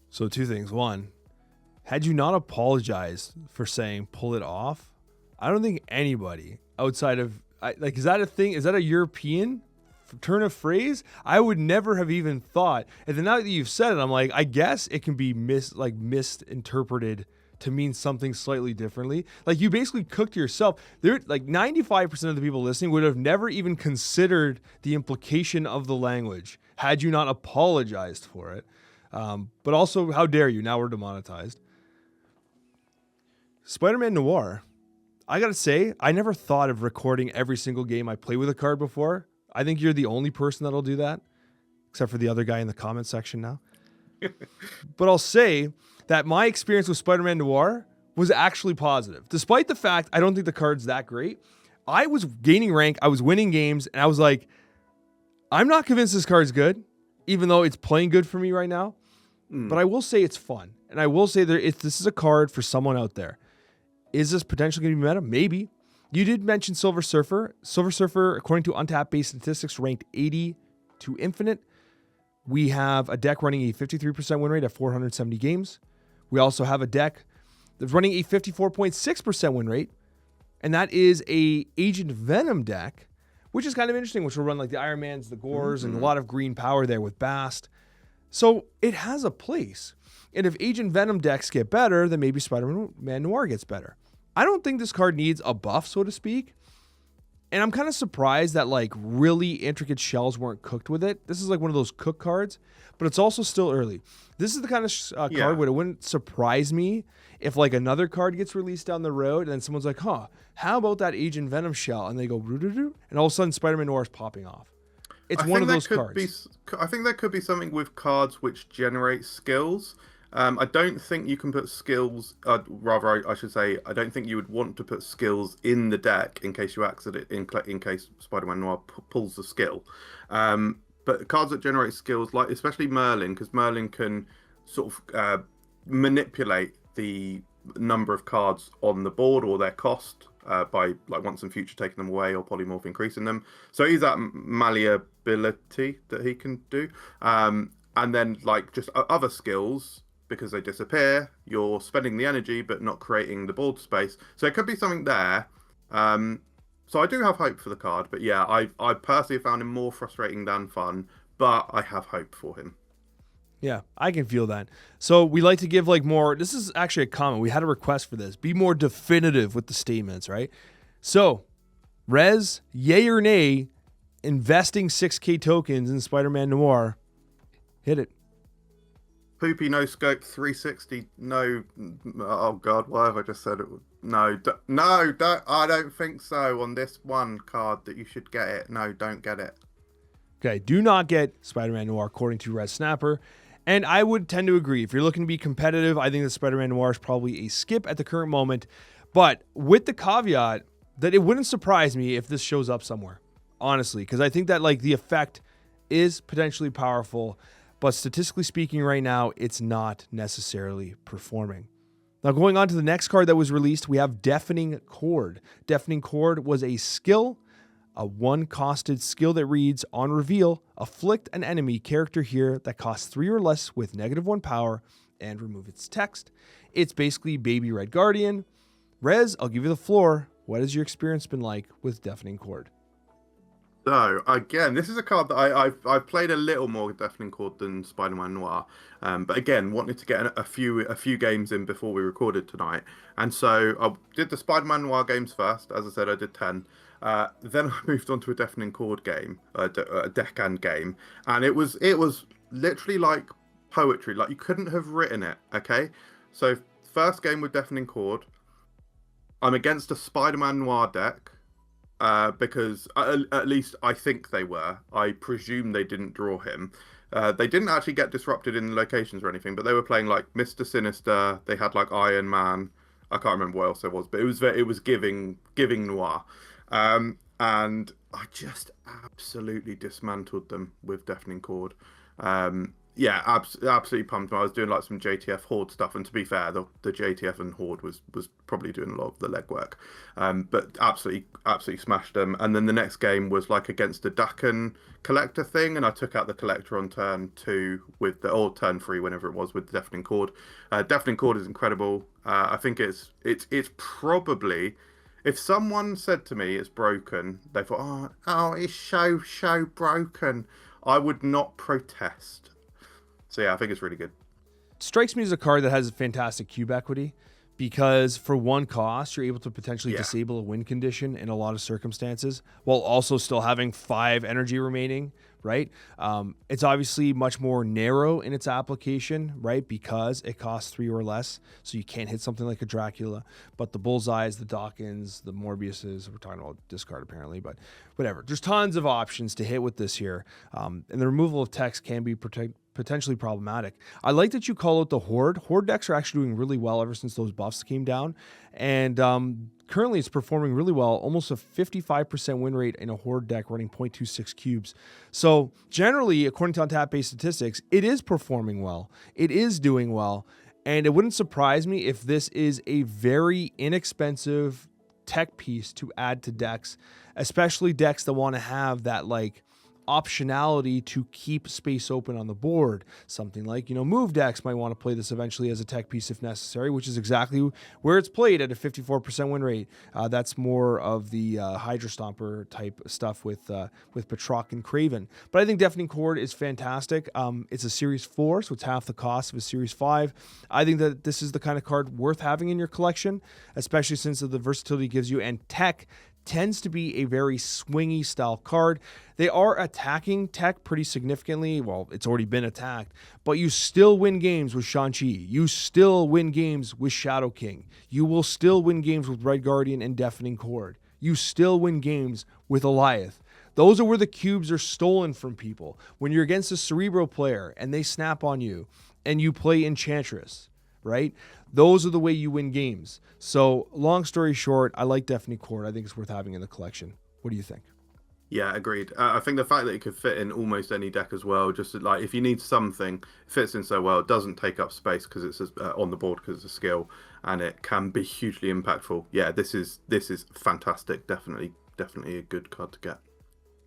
So two things. One, had you not apologized for saying pull it off, I don't think anybody outside of is that a thing? Is that a European turn of phrase? I would never have even thought. And then now that you've said it, I'm like, I guess it can be misinterpreted to mean something slightly differently. Like, you basically cooked yourself. There, like 95% of the people listening would have never even considered the implication of the language had you not apologized for it. But also, how dare you? Now we're demonetized. Spider-Man Noir. I gotta say, I never thought of recording every single game I play with a card before. I think you're the only person that'll do that, except for the other guy in the comment section now. But I'll say that my experience with Spider-Man Noir was actually positive. Despite the fact I don't think the card's that great, I was gaining rank, I was winning games, and I was like, I'm not convinced this card's good, even though it's playing good for me right now. But I will say it's fun. And I will say this is a card for someone out there. Is this potentially going to be meta? Maybe. You did mention Silver Surfer. Silver Surfer, according to Untapped-based statistics, ranked 80 to Infinite. We have a deck running a 53% win rate at 470 games. We also have a deck that's running a 54.6% win rate, and that is a Agent Venom deck, which is kind of interesting, which will run like the Iron Mans, the Gores, and a lot of green power there with Bast. So it has a place. And if Agent Venom decks get better, then maybe Spider-Man Noir gets better. I don't think this card needs a buff, so to speak. And I'm kind of surprised that like really intricate shells weren't cooked with it. This is like one of those cook cards, but it's also still early. This is the kind of card where it wouldn't surprise me if like another card gets released down the road and then someone's like, how about that Agent Venom shell? And they go, and all of a sudden Spider-Man Noir is popping off. It's one of those cards. I think there could be something with cards which generate skills. I don't think you can put skills, I should say, I don't think you would want to put skills in the deck in case you accident, in case Spider-Man Noir pulls the skill. But cards that generate skills, like especially Merlin, because Merlin can sort of manipulate the number of cards on the board or their cost by like once in future taking them away or polymorph increasing them. So he's that malleability that he can do. And then like just other skills, because they disappear, you're spending the energy but not creating the board space. So it could be something there. So I do have hope for the card, but yeah, I personally found him more frustrating than fun, but I have hope for him. Yeah, I can feel that. So we like to give like more, this is actually a comment. We had a request for this. Be more definitive with the statements, right? So, Rez, yay or nay, investing 6K tokens in Spider-Man Noir. Hit it. Poopy, no scope, 360, no. Oh god, why have I just said it? No, don't. I don't think so. On this one card that you should get it. No, don't get it. Okay, do not get Spider-Man Noir according to Rezsnapper. And I would tend to agree. If you're looking to be competitive, I think that Spider-Man Noir is probably a skip at the current moment. But with the caveat that it wouldn't surprise me if this shows up somewhere, honestly, because I think that like the effect is potentially powerful. But statistically speaking right now, it's not necessarily performing. Now going on to the next card that was released, we have Deafening Chord. Deafening Chord was a skill, a one-costed skill that reads, on reveal, afflict an enemy character here that costs 3 or less with -1 power and remove its text. It's basically Baby Red Guardian. Rez, I'll give you the floor. What has your experience been like with Deafening Chord? So again, this is a card that I've played a little more Deafening Chord than Spider-Man Noir, but again wanted to get a few games in before we recorded tonight, and so I did the Spider-Man Noir games first. As I said, I did 10. Then I moved on to a Deafening Chord game, a deckhand game, and it was literally like poetry. Like you couldn't have written it. Okay, so first game with Deafening Chord, I'm against a Spiderman Noir deck. Because at least I think they were. I presume they didn't draw him. They didn't actually get disrupted in the locations or anything, but they were playing like Mr. Sinister. They had like Iron Man. I can't remember what else there was, but it was giving Noir, and I just absolutely dismantled them with Deafening Chord. Yeah, absolutely pumped. I was doing like some JTF Horde stuff, and to be fair, the JTF and Horde was probably doing a lot of the legwork, but absolutely smashed them. And then the next game was like against the Dakan collector thing, and I took out the collector on turn 2 with or turn 3, whenever it was, with the Deafening Chord. Deafening Chord is incredible. I think it's probably, if someone said to me it's broken, they thought, oh, it's so broken, I would not protest. So yeah, I think it's really good. Strikes me as a card that has fantastic cube equity, because for 1 cost, you're able to potentially disable a win condition in a lot of circumstances while also still having 5 energy remaining, right? It's obviously much more narrow in its application, right? Because it costs 3 or less, so you can't hit something like a Dracula. But the Bullseyes, the Dawkins, the Morbiuses, we're talking about discard apparently, but whatever. There's tons of options to hit with this here. And the removal of text can be potentially problematic. I like that you call out the Horde. Horde decks are actually doing really well ever since those buffs came down. And currently it's performing really well, almost a 55% win rate in a Horde deck running 0.26 cubes. So generally, according to untap-based statistics, it is performing well. It is doing well. And it wouldn't surprise me if this is a very inexpensive tech piece to add to decks, especially decks that want to have that like optionality to keep space open on the board. Something like, move decks might want to play this eventually as a tech piece if necessary, which is exactly where it's played at a 54% win rate. That's more of the Hydra Stomper type stuff with Patrock and Craven. But I think Deafening Chord is fantastic. It's a Series 4, so it's half the cost of a Series 5. I think that this is the kind of card worth having in your collection, especially since of the versatility it gives you, and tech tends to be a very swingy style card. They are attacking tech pretty significantly. Well, it's already been attacked, but you still win games with Shang-Chi. You still win games with Shadow King. You will still win games with Red Guardian and Deafening Chord. You still win games with Eliath. Those are where the cubes are stolen from people. When you're against a Cerebro player and they snap on you and you play Enchantress, right? Those are the way you win games. So long story short, I like Deafening Chord. I think it's worth having in the collection. What do you think? Yeah, agreed. I think the fact that it could fit in almost any deck as well, just like if you need something, it fits in so well. It doesn't take up space because it's on the board because it's a skill, and it can be hugely impactful. Yeah, this is fantastic. Definitely a good card to get.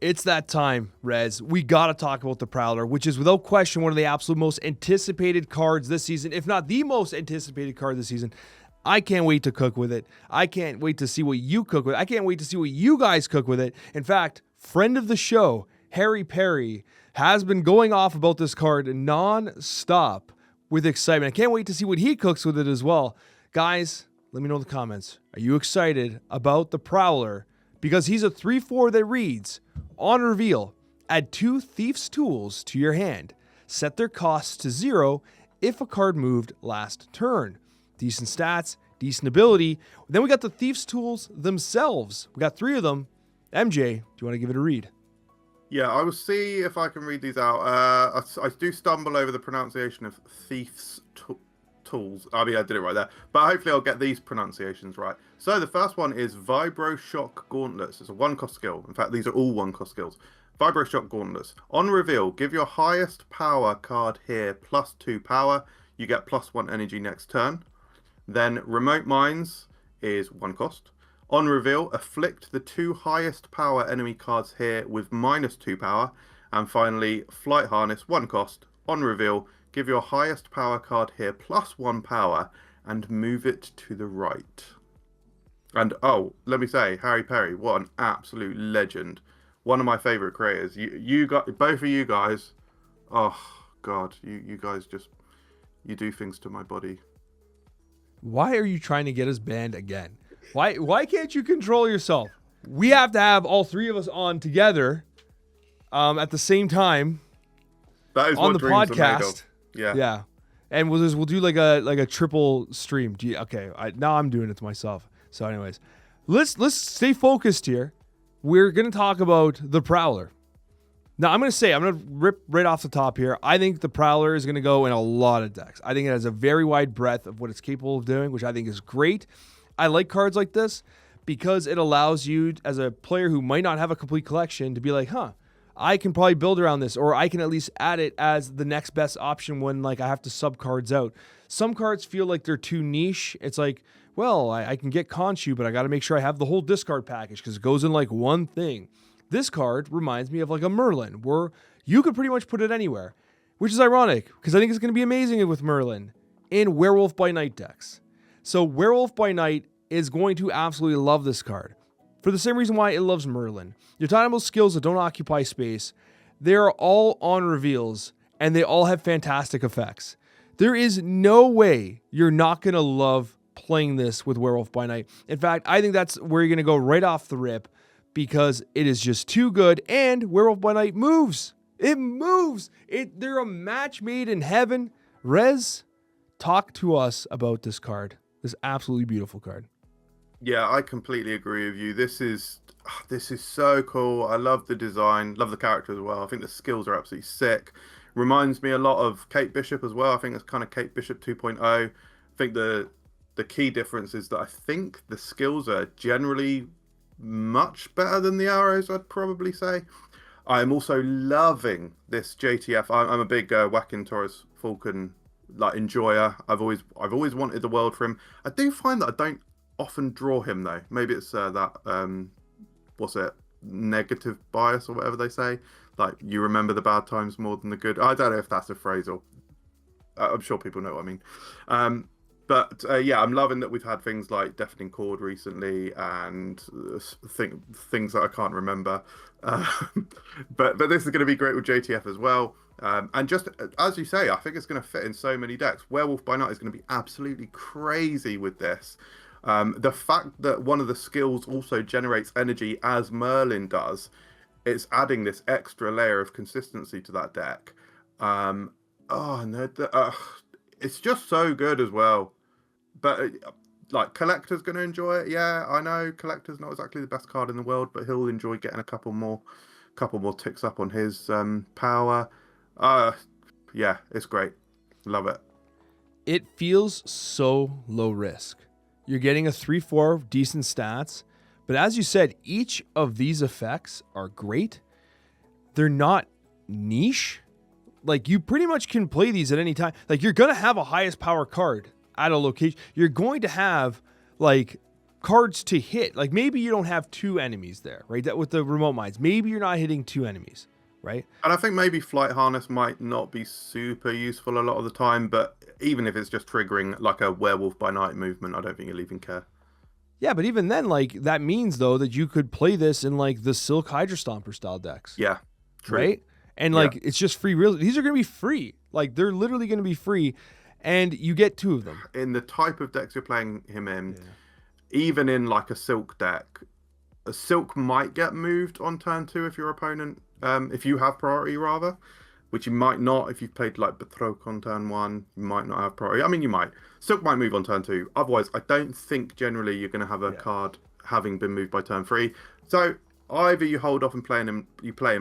It's that time, Rez. We got to talk about the Prowler, which is without question one of the absolute most anticipated cards this season, if not the most anticipated card this season. I can't wait to cook with it. I can't wait to see what you cook with it. I can't wait to see what you guys cook with it. In fact, friend of the show, Harry Perry, has been going off about this card non-stop with excitement. I can't wait to see what he cooks with it as well. Guys, let me know in the comments. Are you excited about the Prowler? Because he's a 3/4 that reads, on reveal, add 2 Thief's Tools to your hand. Set their costs to 0 if a card moved last turn. Decent stats, decent ability. Then we got the Thief's Tools themselves. We got 3 of them. MJ, do you want to give it a read? Yeah, I will see if I can read these out. I do stumble over the pronunciation of Thief's Tools. I mean, I did it right there. But hopefully I'll get these pronunciations right. So the first one is Vibro Shock Gauntlets. It's a 1-cost skill. In fact, these are all 1-cost skills. Vibro Shock Gauntlets. On reveal, give your highest power card here +2 power. You get +1 energy next turn. Then Remote Mines is 1 cost. On reveal, afflict the 2 highest power enemy cards here with -2 power. And finally, Flight Harness, 1 cost. On reveal, give your highest power card here +1 power and move it to the right. And oh, let me say, Harry Perry, what an absolute legend. One of my favorite creators. You got both of you guys. Oh God, you guys just, you do things to my body. Why are you trying to get us banned again? Why can't you control yourself? we have to have all three of us on together at the same time That is on what the dreams are made of. podcast. Yeah. Yeah. And we'll do like a triple stream. Now I'm doing it to myself. So anyways, let's stay focused here. We're going to talk about the Prowler. Now I'm going to rip right off the top here. I think the Prowler is going to go in a lot of decks. I think it has a very wide breadth of what it's capable of doing, which I think is great. I like cards like this because it allows you as a player who might not have a complete collection to be like, I can probably build around this, or I can at least add it as the next best option when like I have to sub cards out. Some cards feel like they're too niche. It's like, well, I can get Khonshu, but I got to make sure I have the whole discard package because it goes in like one thing. This card reminds me of like a Merlin, where you could pretty much put it anywhere, which is ironic because I think it's going to be amazing with Merlin in Werewolf by Night decks. So Werewolf by Night is going to absolutely love this card for the same reason why it loves Merlin. You're talking about skills that don't occupy space. They're all on reveals, and they all have fantastic effects. There is no way you're not going to love playing this with Werewolf by Night. In fact, I think that's where you're going to go right off the rip because it is just too good, and Werewolf by Night moves. It moves. They're a match made in heaven. Rez, talk to us about this card. This absolutely beautiful card. Yeah, I completely agree with you. This is so cool. I love the design, love the character as well. I think the skills are absolutely sick. Reminds me a lot of Kate Bishop as well. I think it's kind of Kate Bishop 2.0. I think the key difference is that I think the skills are generally much better than the arrows, I'd probably say. I'm also loving this JTF. I'm a big Whacking Taurus Falcon enjoyer. I've always wanted the world for him. I do find that I don't often draw him though. Maybe it's negative bias or whatever they say. Like you remember the bad times more than the good. I don't know if that's a phrase or I'm sure people know what I mean. But I'm loving that we've had things like Deafening Chord recently and things that I can't remember. But this is going to be great with JTF as well. And just as you say, I think it's going to fit in so many decks. Werewolf by Night is going to be absolutely crazy with this. The fact that one of the skills also generates energy as Merlin does, it's adding this extra layer of consistency to that deck. It's just so good as well. But Collector's going to enjoy it. Yeah, I know Collector's not exactly the best card in the world, but he'll enjoy getting a couple more ticks up on his power. Yeah, it's great. Love it. It feels so low risk. You're getting a 3/4 decent stats, but as you said, each of these effects are great. They're not niche. Like you pretty much can play these at any time. Like you're going to have a highest power card at a location. You're going to have like cards to hit. Like maybe you don't have two enemies there, right? That with the remote mines, maybe you're not hitting two enemies, right? And I think maybe Flight Harness might not be super useful a lot of the time, but even if it's just triggering like a Werewolf by Night movement, I don't think you'll even care. Yeah, but even then, like that means though that you could play this in like the Silk Hydra Stomper style decks. Yeah, true. Right? And like it's just free. These are going to be free. Like they're literally going to be free, and you get two of them. In the type of decks you're playing him in, even in like a Silk deck, a Silk might get moved on turn 2 if your opponent, if you have priority rather, which you might not if you've played like Betroke on turn 1. You might not have priority. I mean, you might. Silk might move on turn 2. Otherwise, I don't think generally you're going to have a card having been moved by turn 3. So either you hold off and play him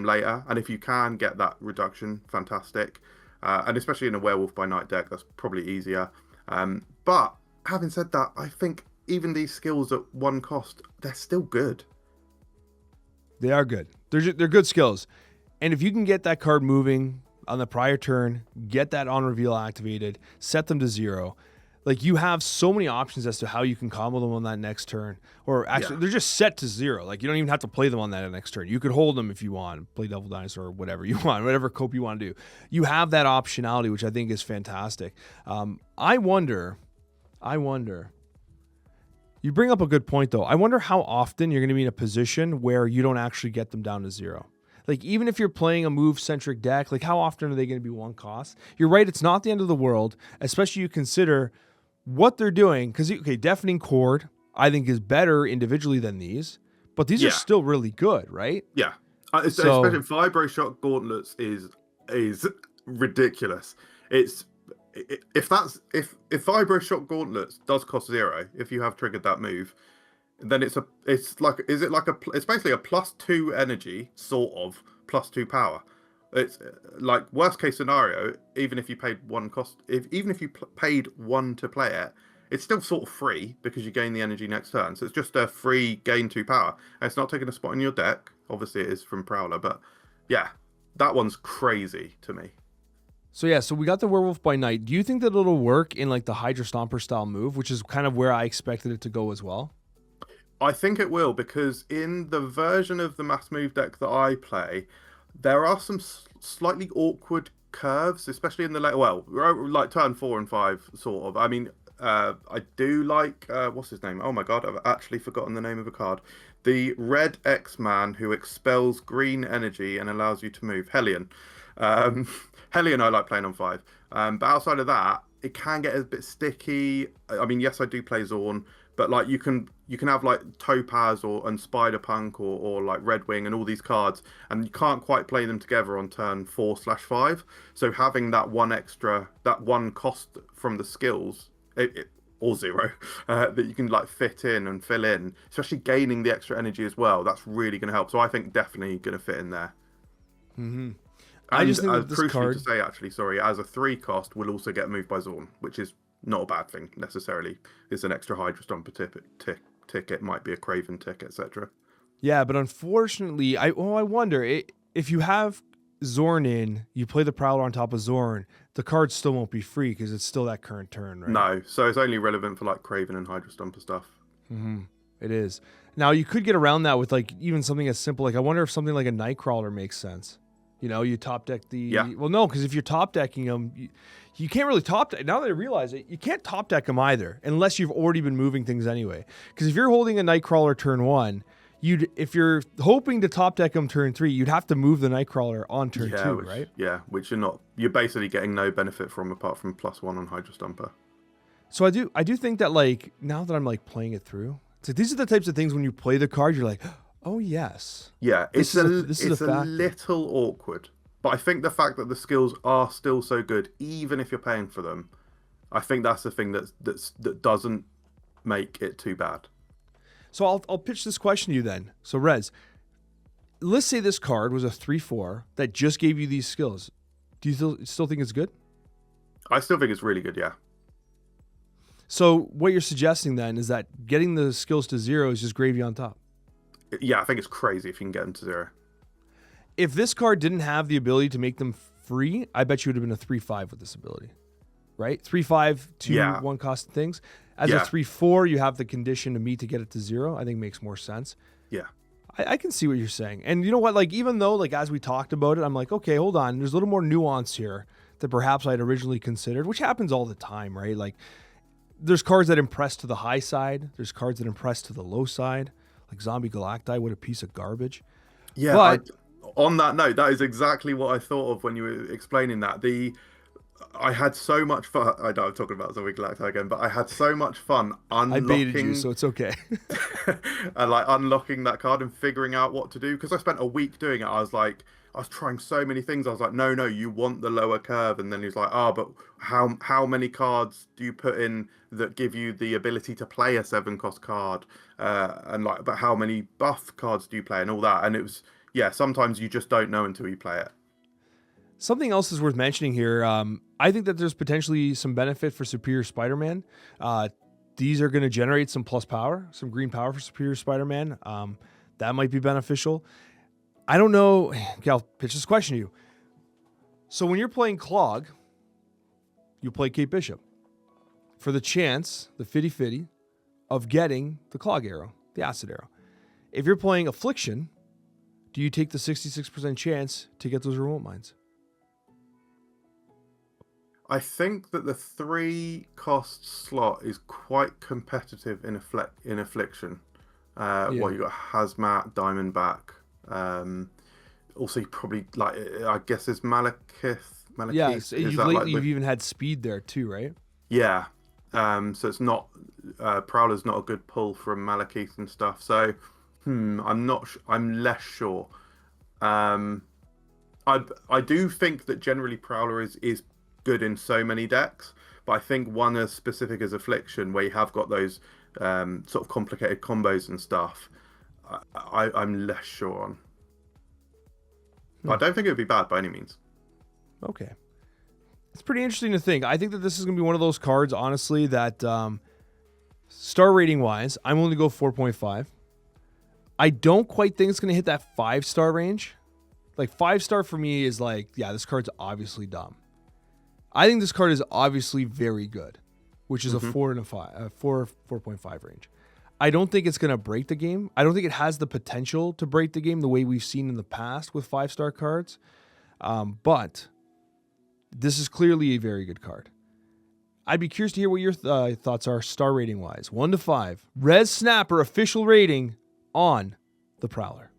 later, and if you can get that reduction, fantastic. And especially in a Werewolf by Night deck, that's probably easier. But having said that, I think even these skills at one cost, they're still good. They are good. They're good skills. And if you can get that card moving on the prior turn, get that on reveal activated, set them to 0. Like you have so many options as to how you can combo them on that next turn. Or actually, they're just set to 0. Like you don't even have to play them on that next turn. You could hold them if you want, play Devil Dinosaur or whatever you want, whatever cope you want to do. You have that optionality, which I think is fantastic. I wonder. You bring up a good point though. I wonder how often you're going to be in a position where you don't actually get them down to 0. Like even if you're playing a move-centric deck, like how often are they going to be one cost? You're right, it's not the end of the world, especially you consider what they're doing. Because, Deafening Chord, I think, is better individually than these. but these are still really good, right? Yeah. Especially Vibro Shock Gauntlets is ridiculous. It's if Vibro Shock Gauntlets does cost 0 if you have triggered that move, then it's basically a +2 energy, sort of +2 power. It's like worst case scenario, even if you paid paid 1 to play it, it's still sort of free because you gain the energy next turn. So it's just a free gain 2 power. And it's not taking a spot in your deck. Obviously, it is from Prowler, but yeah, that one's crazy to me. So we got the Werewolf by Night. Do you think that it'll work in like the Hydra Stomper style move, which is kind of where I expected it to go as well? I think it will, because in the version of the mass move deck that I play, there are some slightly awkward curves, especially in the like turn 4 and 5, sort of. I mean, I do like what's his name? Oh my god, I've actually forgotten the name of a card. The red X-Man who expels green energy and allows you to move. Hellion. Hellion I like playing on 5. But outside of that, it can get a bit sticky. I mean, yes, I do play Zorn, but like you can have like Topaz and Spider-Punk or like Red Wing and all these cards, and you can't quite play them together on turn 4/5. So having that one cost from the skills, or 0, that you can like fit in and fill in, especially gaining the extra energy as well, that's really going to help. So I think definitely going to fit in there. Mm-hmm. I just think this crucially to say, actually, sorry, as a 3 cost, will also get moved by Zorn, which is not a bad thing necessarily. It's an extra Hydra Stomper ticket, might be a Craven tick, etc. Yeah, but unfortunately, I wonder if you have Zorn in, you play the Prowler on top of Zorn, the card still won't be free because it's still that current turn, right? No, so it's only relevant for like Craven and Hydra Stomper stuff. Mm-hmm. It is. Now you could get around that with like even something as simple, like I wonder if something like a Nightcrawler makes sense. You know, you top deck the... Yeah. Well, no, because if you're top decking them, you can't really top deck. Now that I realize it, you can't top deck them either unless you've already been moving things anyway. Because if you're holding a Nightcrawler turn 1, if you're hoping to top deck them turn 3, you'd have to move the Nightcrawler on turn 2, right? Yeah, which you're basically getting no benefit from apart from +1 on Hydra Stomper. So I do think that like now that I'm like playing it through, it's like these are the types of things when you play the card, you're like, oh yes. Yeah, it's a little awkward. But I think the fact that the skills are still so good, even if you're paying for them, I think that's the thing that doesn't make it too bad. So I'll pitch this question to you then. So Rez, let's say this card was a 3/4 that just gave you these skills. Do you still think it's good? I still think it's really good, yeah. So what you're suggesting then is that getting the skills to 0 is just gravy on top. Yeah, I think it's crazy if you can get them to 0. If this card didn't have the ability to make them free, I bet you would have been a 3/5 with this ability, right? 3/5, 2/1 cost things. As a 3/4, you have the condition to meet to get it to 0. I think makes more sense. Yeah. I can see what you're saying. And you know what? Like, even though, like, as we talked about it, I'm like, okay, hold on. There's a little more nuance here that perhaps I'd originally considered, which happens all the time, right? Like, there's cards that impress to the high side. There's cards that impress to the low side. Like Zombie Galacti, what a piece of garbage. Yeah, but on that note, that is exactly what I thought of when you were explaining that. I had so much fun. I know I'm talking about Zombie Galacti again, but I had so much fun unlocking. I baited you, so it's okay. And like unlocking that card and figuring out what to do, because I spent a week doing it. I was trying so many things. I was like, no, you want the lower curve. And then he was like, but how many cards do you put in that give you the ability to play a 7-cost card? But how many buff cards do you play and all that? And it was, sometimes you just don't know until you play it. Something else is worth mentioning here. I think that there's potentially some benefit for Superior Spider-Man. These are going to generate some plus power, some green power for Superior Spider-Man. That might be beneficial. I don't know. Okay, I'll pitch this question to you. So when you're playing Clog, you play Kate Bishop for the chance, the fitty, of getting the Clog arrow, the acid arrow. If you're playing Affliction, do you take the 66% chance to get those remote mines? I think that the 3-cost slot is quite competitive in Affliction. You got Hazmat, Diamondback. Also, you probably I guess there's Malekith. Yeah, so you've even had speed there too, right? Yeah. So it's not Prowler's not a good pull from Malekith and stuff. So I'm not. I'm less sure. I do think that generally Prowler is good in so many decks, but I think one as specific as Affliction, where you have got those sort of complicated combos and stuff, I'm less sure on. But I don't think it would be bad by any means. Okay. It's pretty interesting to think. I think that this is going to be one of those cards, honestly, that star rating wise, I'm only go 4.5. I don't quite think it's going to hit that 5-star range. Like 5-star for me is like, yeah, this card's obviously dumb. I think this card is obviously very good, which is a 4 and a 5, 4.5 range. I don't think it's going to break the game. I don't think it has the potential to break the game the way we've seen in the past with 5-star cards. But this is clearly a very good card. I'd be curious to hear what your thoughts are star rating wise. 1 to 5. Rezsnapper official rating on the Prowler.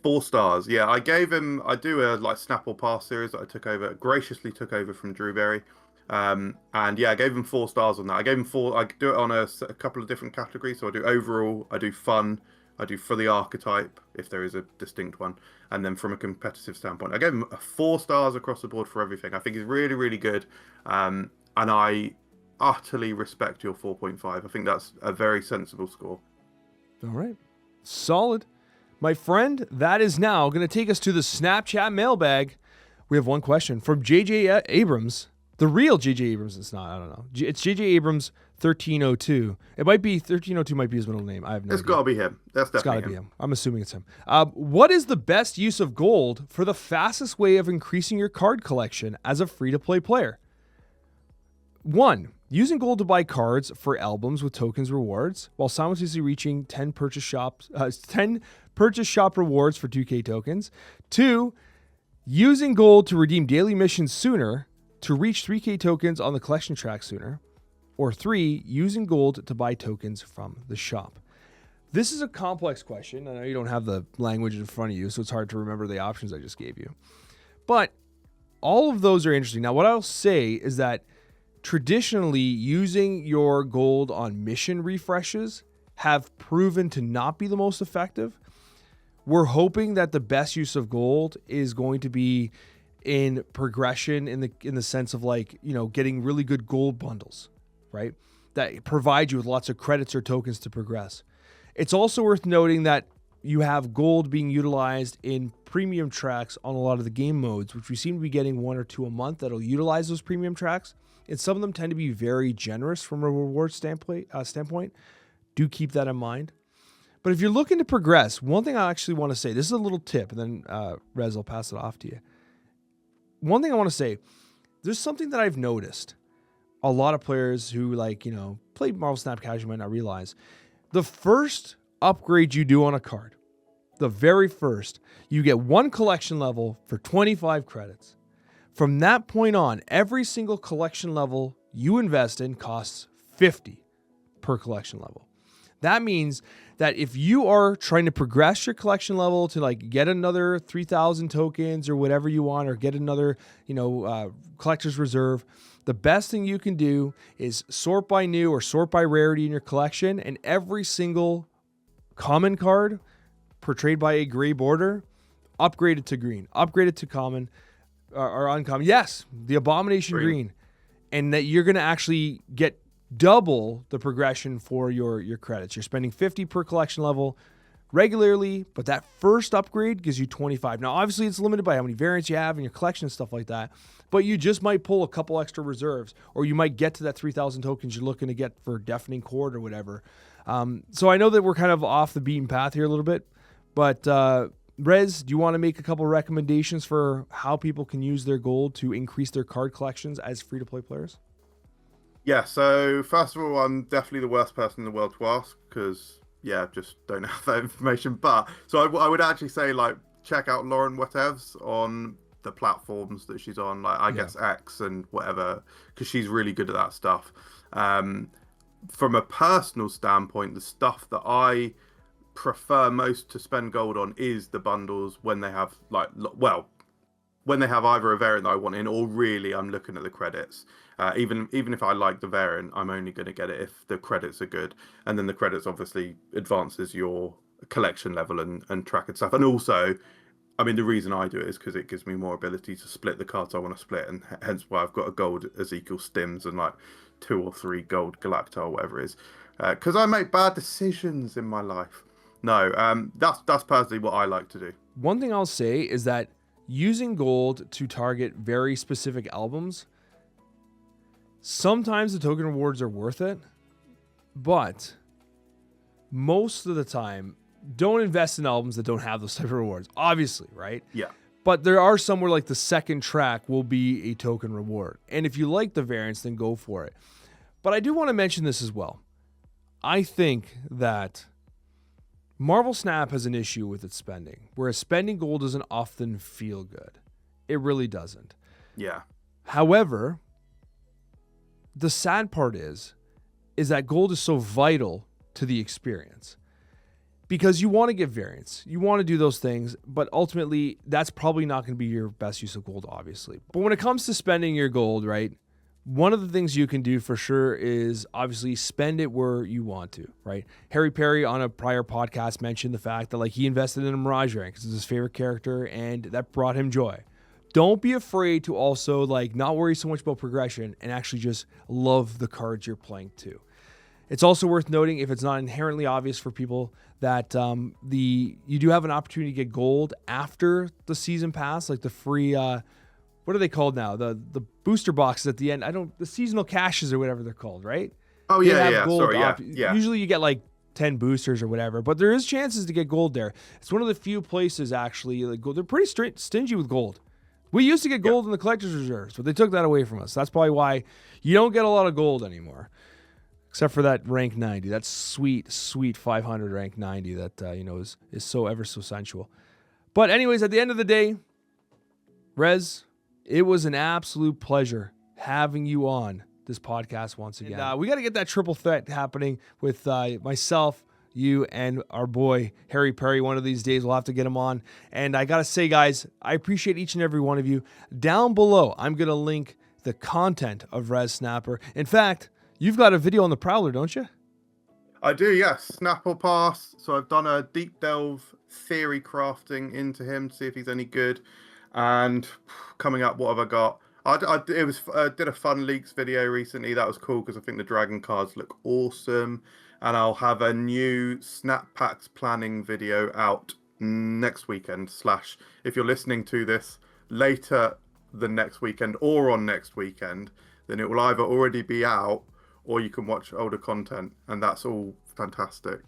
4 stars. Yeah, I gave him. I do a Snapple Pass series that I graciously took over from Drewberry. And yeah, I gave him 4 stars on that. I gave him 4. I do it on a couple of different categories. So I do overall, I do fun, I do for the archetype, if there is a distinct one, and then from a competitive standpoint. I gave him 4 stars across the board for everything. I think he's really, really good. And I utterly respect your 4.5. I think that's a very sensible score. All right. Solid. My friend, that is now going to take us to the Snapchat mailbag. We have one question from JJ Abrams. The real JJ Abrams. It's not. I don't know. It's JJ Abrams 1302. It might be 1302. Might be his middle name. I have no idea. It's got to be him. That's definitely It's got to be him. I'm assuming it's him. What is the best use of gold for the fastest way of increasing your card collection as a free-to-play player? 1. Using gold to buy cards for albums with tokens rewards, while simultaneously reaching 10 purchase shop rewards for 2K tokens. 2. Using gold to redeem daily missions sooner to reach 3K tokens on the collection track sooner. Or 3. Using gold to buy tokens from the shop. This is a complex question. I know you don't have the language in front of you, so it's hard to remember the options I just gave you. But all of those are interesting. Now, what I'll say is that traditionally, using your gold on mission refreshes have proven to not be the most effective. We're hoping that the best use of gold is going to be in progression in the sense of getting really good gold bundles, right? That provide you with lots of credits or tokens to progress. It's also worth noting that you have gold being utilized in premium tracks on a lot of the game modes, which we seem to be getting 1 or 2 a month that'll utilize those premium tracks. And some of them tend to be very generous from a reward standpoint. Do keep that in mind. But if you're looking to progress, one thing I actually want to say, this is a little tip, and then Rez, I'll pass it off to you. One thing I want to say, there's something that I've noticed. A lot of players who play Marvel Snap casual might not realize. The first upgrade you do on a card, the very first, you get 1 collection level for 25 credits. From that point on, every single collection level you invest in costs 50 per collection level. That means that if you are trying to progress your collection level to get another 3,000 tokens or whatever you want, or get another, collector's reserve, the best thing you can do is sort by new or sort by rarity in your collection, and every single common card portrayed by a gray border, upgrade it to green, upgrade it to common, or uncommon. Yes, the Abomination green. And that you're going to actually get double the progression for your credits. You're spending 50 per collection level regularly, but that first upgrade gives you 25. Now, obviously, it's limited by how many variants you have in your collection and stuff like that, but you just might pull a couple extra reserves, or you might get to that 3,000 tokens you're looking to get for Deafening Chord or whatever. So I know that we're kind of off the beaten path here a little bit, but Rez, do you want to make a couple recommendations for how people can use their gold to increase their card collections as free-to-play players? Yeah, so first of all, I'm definitely the worst person in the world to ask because, yeah, just don't have that information. But so I would actually say, check out Lauren Whatevs on the platforms that she's on, I guess X and whatever, because she's really good at that stuff. From a personal standpoint, the stuff that I prefer most to spend gold on is the bundles when they have when they have either a variant that I want in, or really I'm looking at the credits. Even if I like the variant, I'm only going to get it if the credits are good, and then the credits obviously advances your collection level and track and stuff. And also, I mean, the reason I do it is because it gives me more ability to split the cards I want to split, and hence why I've got a gold Ezekiel Stims and like 2 or 3 gold Galacta or whatever it is. Because I make bad decisions in my life. No, that's personally what I like to do. One thing I'll say is that using gold to target very specific albums, sometimes the token rewards are worth it, but most of the time, don't invest in albums that don't have those type of rewards, obviously, right? Yeah. But there are some where like the second track will be a token reward. And if you like the variants, then go for it. But I do want to mention this as well. I think that Marvel Snap has an issue with its spending, whereas spending gold doesn't often feel good. It really doesn't. Yeah. However, the sad part is that gold is so vital to the experience. Because you want to get variants, you want to do those things, but ultimately that's probably not going to be your best use of gold, obviously. But when it comes to spending your gold, right, one of the things you can do for sure is obviously spend it where you want to, right? Harry Perry on a prior podcast mentioned the fact that like he invested in a Mirage variant because it's his favorite character and that brought him joy. Don't be afraid to also like not worry so much about progression and actually just love the cards you're playing too. It's also worth noting, if it's not inherently obvious for people, that you do have an opportunity to get gold after the season pass, like the free, what are they called now? The booster boxes at the end. The seasonal caches or whatever they're called, right? Oh yeah. Sorry, yeah. Usually you get like 10 boosters or whatever, but there is chances to get gold there. It's one of the few places actually, like they're pretty stingy with gold. We used to get gold in the collector's reserves, but they took that away from us. That's probably why you don't get a lot of gold anymore. Except for that rank 90, that sweet 500 rank 90 that is so ever so sensual. But anyways, at the end of the day, Rez, it was an absolute pleasure having you on this podcast once again. And, we got to get that triple threat happening with myself, you, and our boy Harry Perry. One of these days we'll have to get him on. And I got to say, guys, I appreciate each and every one of you. Down below, I'm going to link the content of Rezsnapper. In fact, you've got a video on the Prowler, don't you? I do, yes. Snapple Pass. So I've done a deep delve theory crafting into him to see if he's any good. And coming up, what have I got? I did a fun leaks video recently. That was cool because I think the dragon cards look awesome. And I'll have a new Snap Packs planning video out next weekend. / if you're listening to this later the next weekend or on next weekend, then it will either already be out or you can watch older content, and that's all fantastic.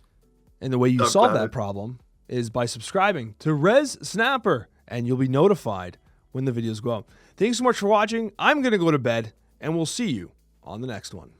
And the way you solve that problem is by subscribing to Rezsnapper, and you'll be notified when the videos go up. Thanks so much for watching. I'm going to go to bed, and we'll see you on the next one.